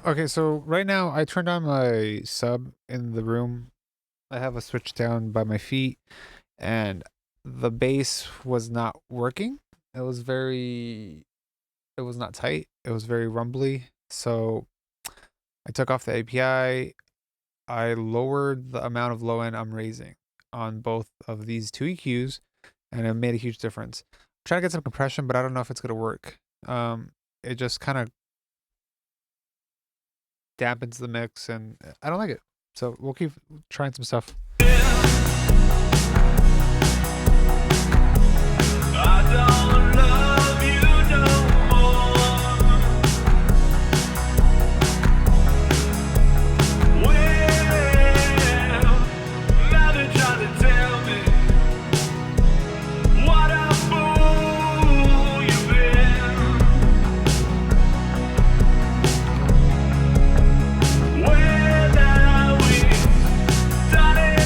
Okay, so right now I turned on my sub in the room. I have a switch down by my feet, and the bass was not working. It was very, it was not tight. It was very rumbly. So I took off the API. I lowered the amount of low end I'm raising on both of these two EQs, and it made a huge difference. I'm trying to get some compression, but I don't know if it's gonna work. It just kind of dampens the mix, and I don't like it. So we'll keep trying some stuff. I don't love you no more. Well, now they're trying to tell me what a fool you've been. Well, now we've done it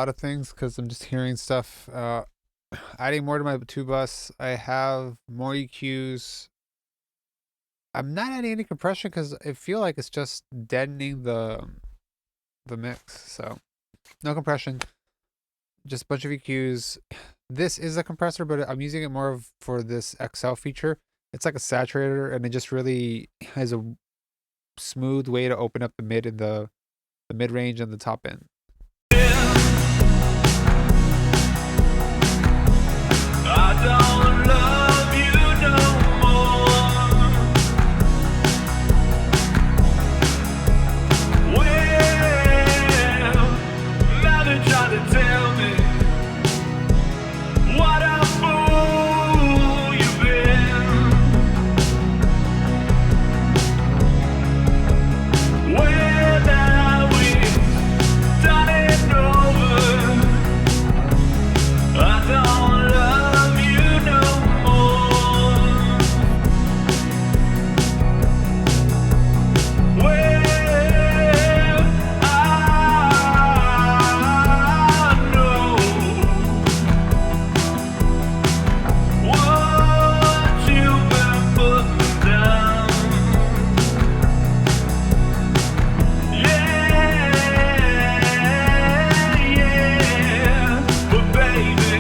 lot of things because I'm just hearing stuff. Adding more to my two bus. I have more EQs. I'm not adding any compression because I feel like it's just deadening the mix. So no compression, just a bunch of EQs. This is a compressor, but I'm using it more for this XL feature. It's like a saturator, and it just really has a smooth way to open up the mid and the mid range and the top end. I don't love you no more. Well, now they try to tell me what a fool you've been. Well, now we've done it over. I don't love you no more. Well, I know what you've been putting down. Yeah, but baby,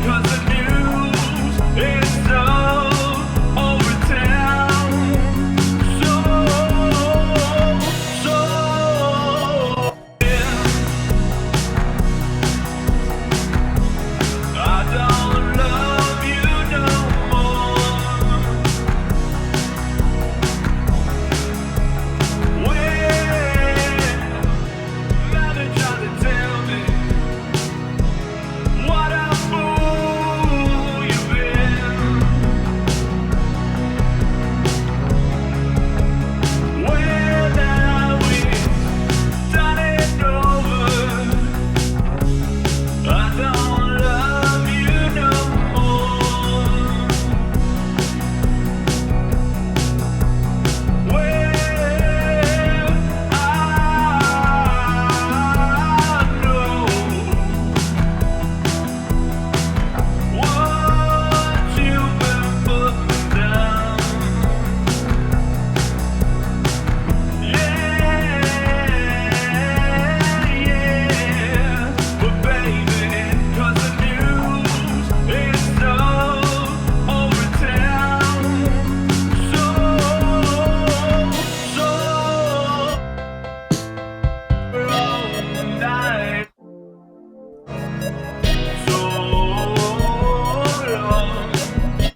'cause the news is so over town, so I don't love you no more. Well, now they're trying to tell me what a fool you've been. Well, now we've done it over. I don't love you no more. Well, I know what you've been putting down. Yeah, but baby, 'cause the news is so over town, so wrong night, so long.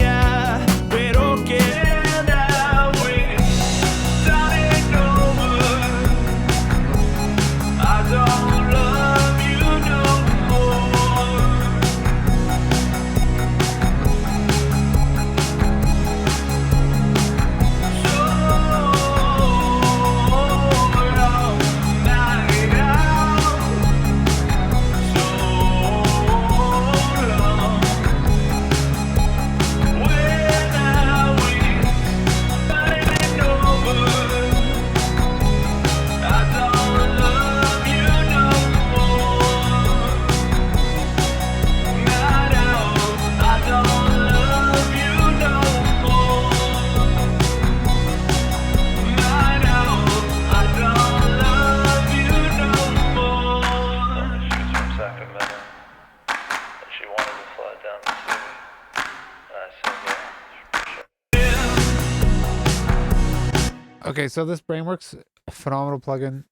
Yeah, pero que now we've done it over. I don't love you no more. So long, night out. So long. When now we've done it over. I don't love you no more. Night out. I don't love you no more. Night out. I don't love you no more. She was from Sacramento, and she wanted to fly down to see me. And I said, yeah, sure. Okay, so this Brainworks phenomenal plugin.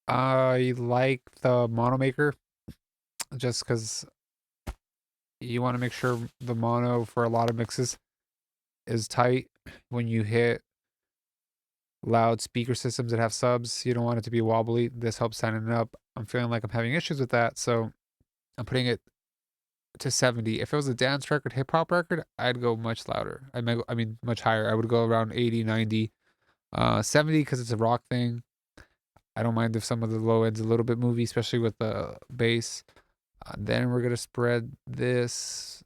I like the mono maker just because you want to make sure the mono for a lot of mixes is tight. When you hit loud speaker systems that have subs, you don't want it to be wobbly. This helps tighten it up. I'm feeling like I'm having issues with that, so I'm putting it to 70. If it was a dance record, hip hop record, I'd go much louder. I mean much higher. I would go around 80, 90. 70 because it's a rock thing. I don't mind if some of the low end's a little bit movie, especially with the bass. Then we're gonna spread this.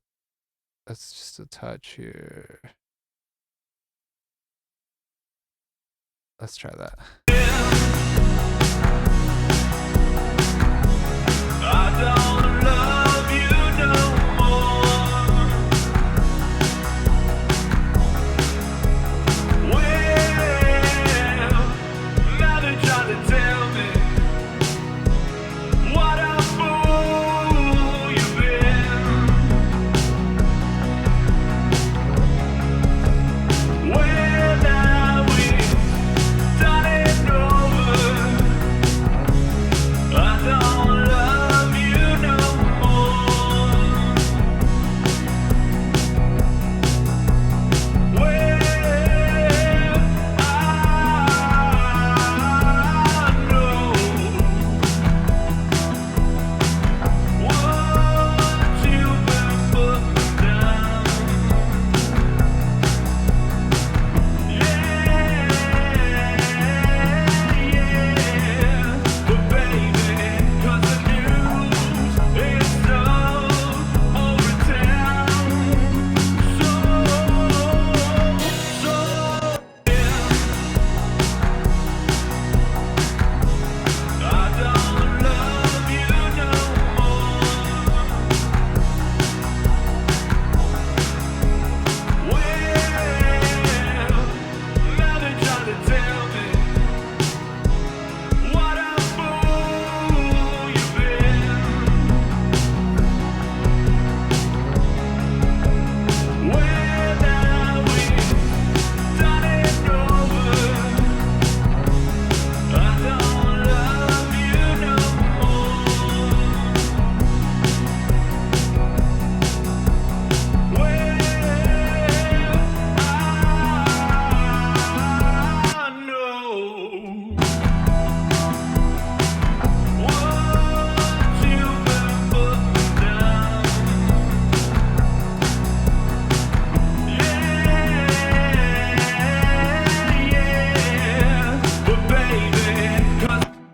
That's just a touch here. Let's try that.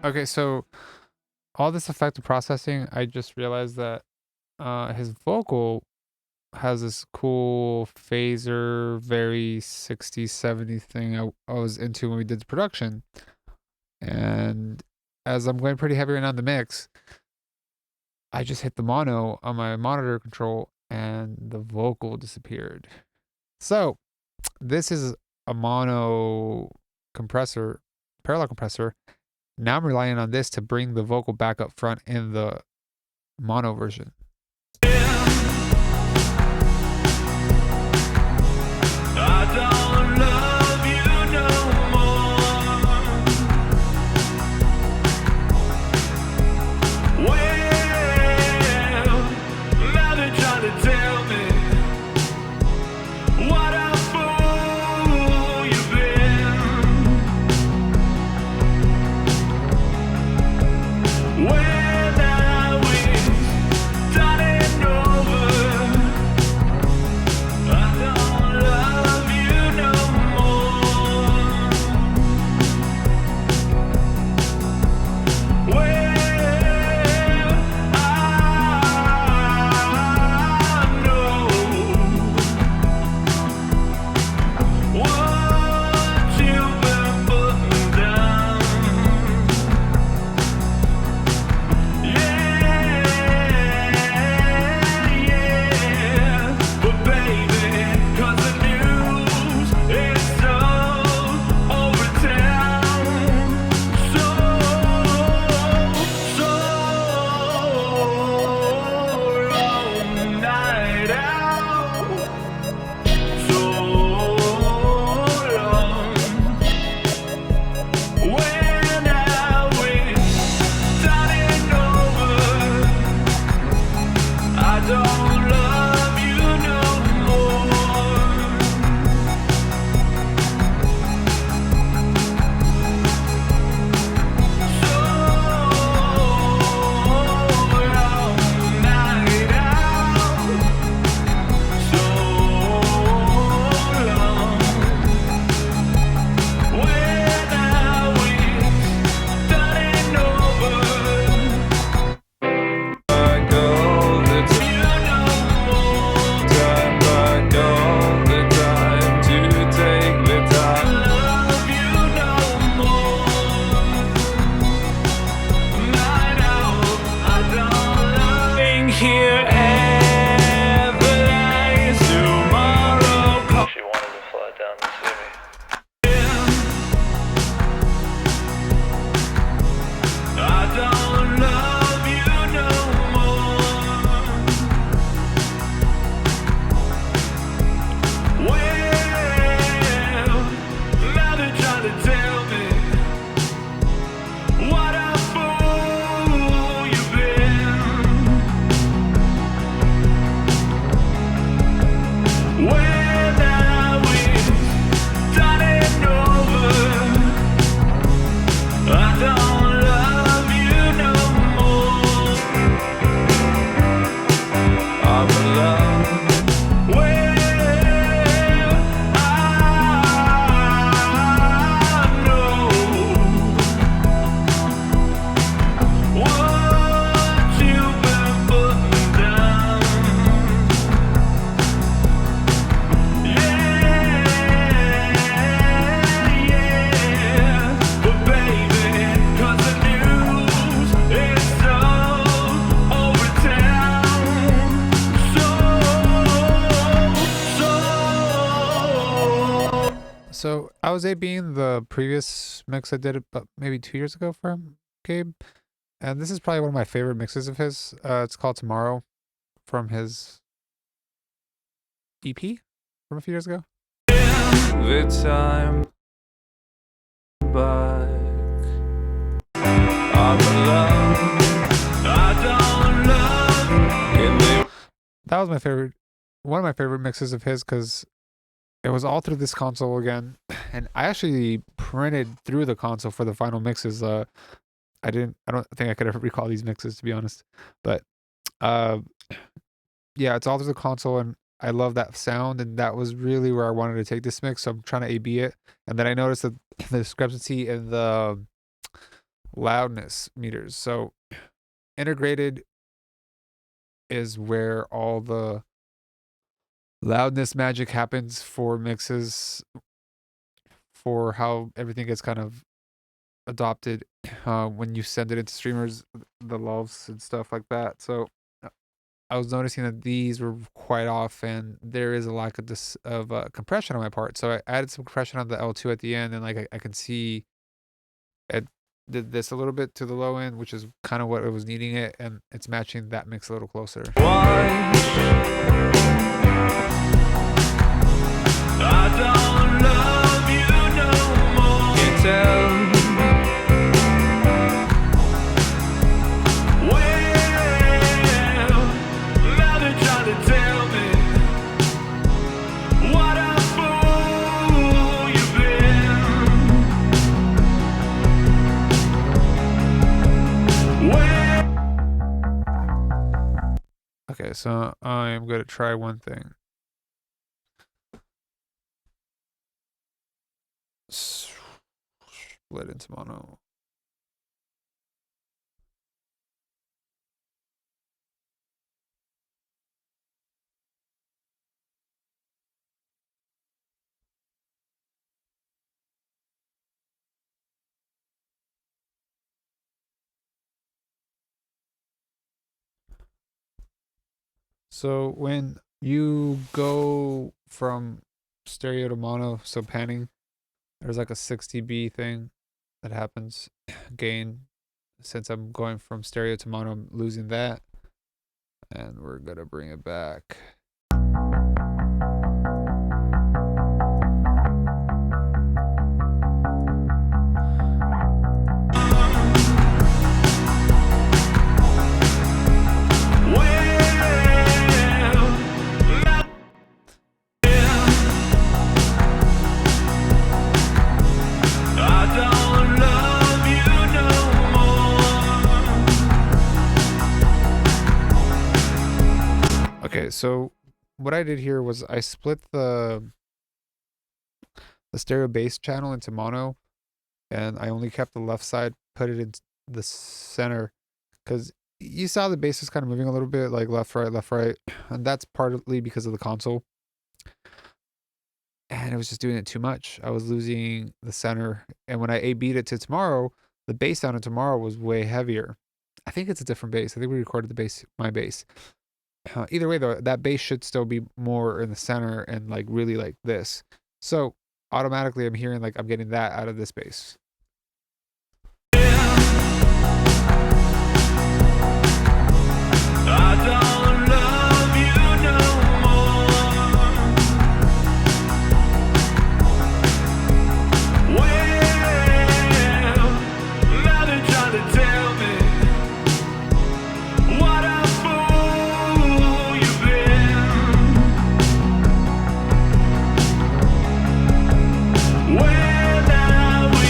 Okay, so all this effective processing, I just realized that his vocal has this cool phaser, very 60s, 70s thing I was into when we did the production. And as I'm going pretty heavy right now in the mix, I just hit the mono on my monitor control and the vocal disappeared. So this is a mono compressor, parallel compressor. Now I'm relying on this to bring the vocal back up front in the mono version. When I was So I was ABing the previous mix I did about maybe 2 years ago for him, Gabe. And this is probably one of my favorite mixes of his. It's called Tomorrow from his EP from a few years ago. The time back. I'm alone. I don't love in the That was my favorite, one of my favorite mixes of his because it was all through this console again. And I actually printed through the console for the final mixes. I don't think I could ever recall these mixes to be honest. But yeah, it's all through the console and I love that sound and that was really where I wanted to take this mix. So I'm trying to AB it. And then I noticed that the discrepancy in the loudness meters. So integrated is where all the loudness magic happens for mixes, for how everything gets kind of adopted when you send it into streamers, the lulls and stuff like that. So I was noticing that these were quite off and there is a lack of this of compression on my part. So I added some compression on the L2 at the end and like I can see it did this a little bit to the low end, which is kind of what it was needing it, and it's matching that mix a little closer. I don't love you no more. You tell well, now they're trying to tell me what a fool you've been. Well, Okay, so I am going to try one thing. Split into mono. So when you go from stereo to mono, so panning, there's like a 6 dB thing that happens. Gain, since I'm going from stereo to mono, I'm losing that. And we're gonna bring it back. Okay, so what I did here was I split the stereo bass channel into mono, and I only kept the left side, put it in the center, because you saw the bass is kind of moving a little bit, like left, right, and that's partly because of the console. And it was just doing it too much. I was losing the center, and when I A-B'd it to Tomorrow, the bass sound in Tomorrow was way heavier. I think it's a different bass. I think we recorded the bass, my bass. Either way though, that bass should still be more in the center and like really like this. So automatically I'm hearing like I'm getting that out of this bass. I don't love you no more. Well, now they're trying to tell me what a fool you've been. Well, now we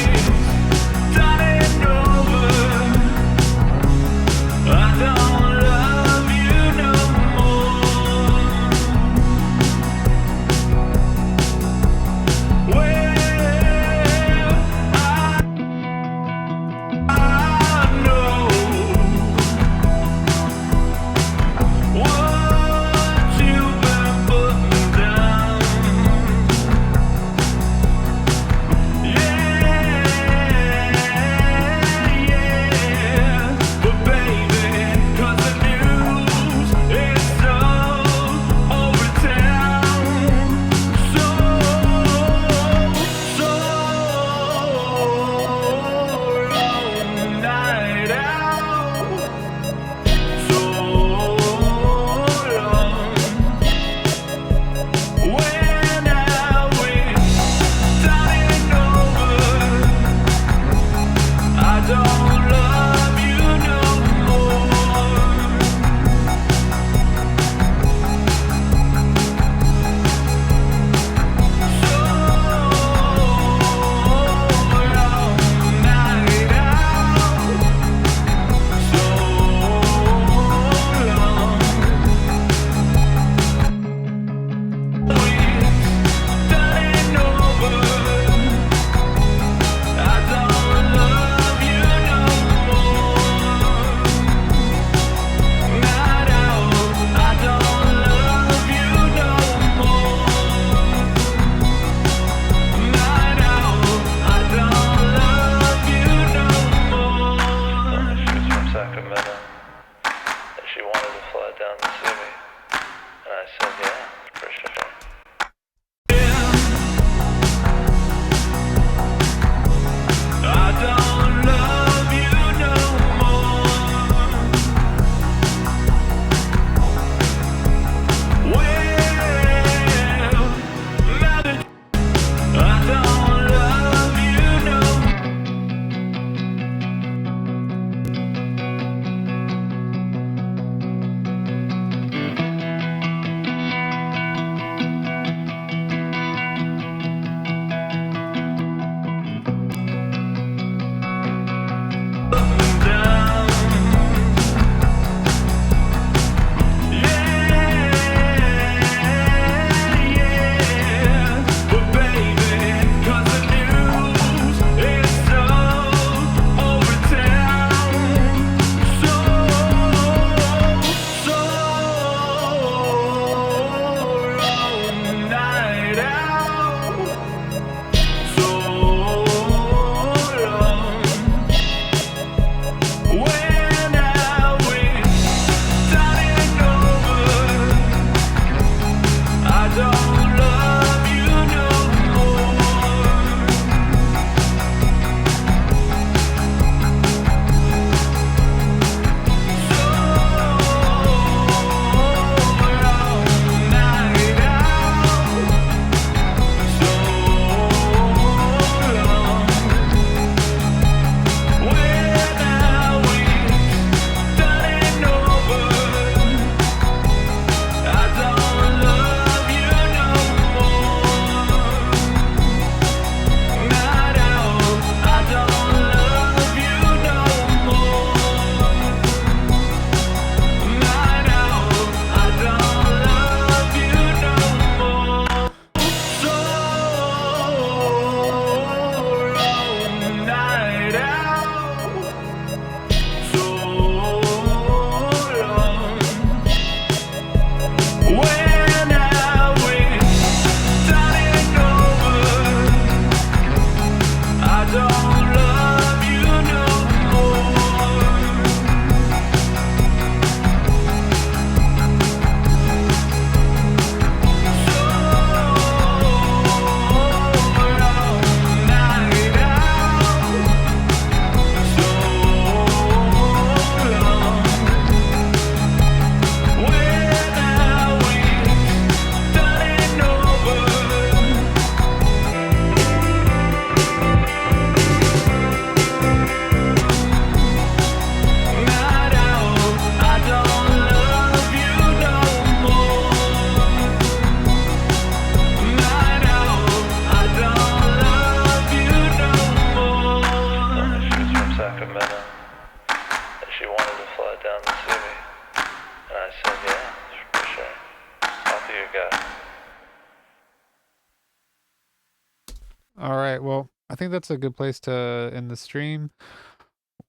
All right. Well, I think that's a good place to end the stream.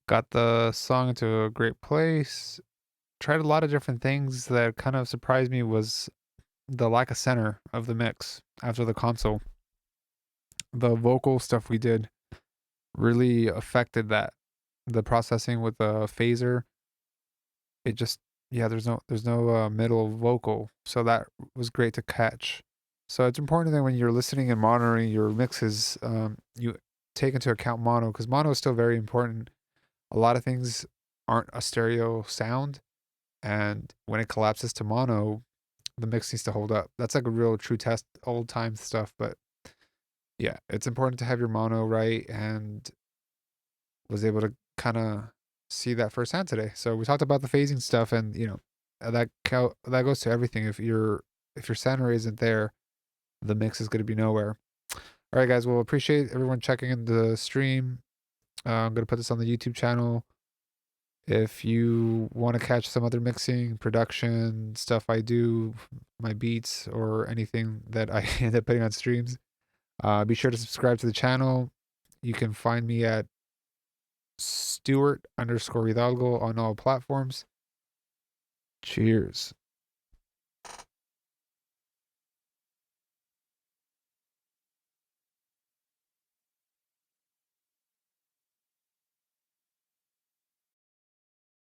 Got the song into a great place. Tried a lot of different things that kind of surprised me was the lack of center of the mix after the console. The vocal stuff we did really affected that. The processing with the phaser, it just yeah, there's no middle vocal, so that was great to catch. So it's important that when you're listening and monitoring your mixes, you take into account mono because mono is still very important. A lot of things aren't a stereo sound, and when it collapses to mono, the mix needs to hold up. That's like a real true test, old time stuff. But yeah, it's important to have your mono right, and was able to kind of see that firsthand today. So we talked about the phasing stuff, and that goes to everything. If your center isn't there, the mix is going to be nowhere. All right, guys. Well, appreciate everyone checking in the stream. I'm going to put this on the YouTube channel. If you want to catch some other mixing, production stuff I do, my beats, or anything that I end up putting on streams, be sure to subscribe to the channel. You can find me at Stuart_Hidalgo on all platforms. Cheers.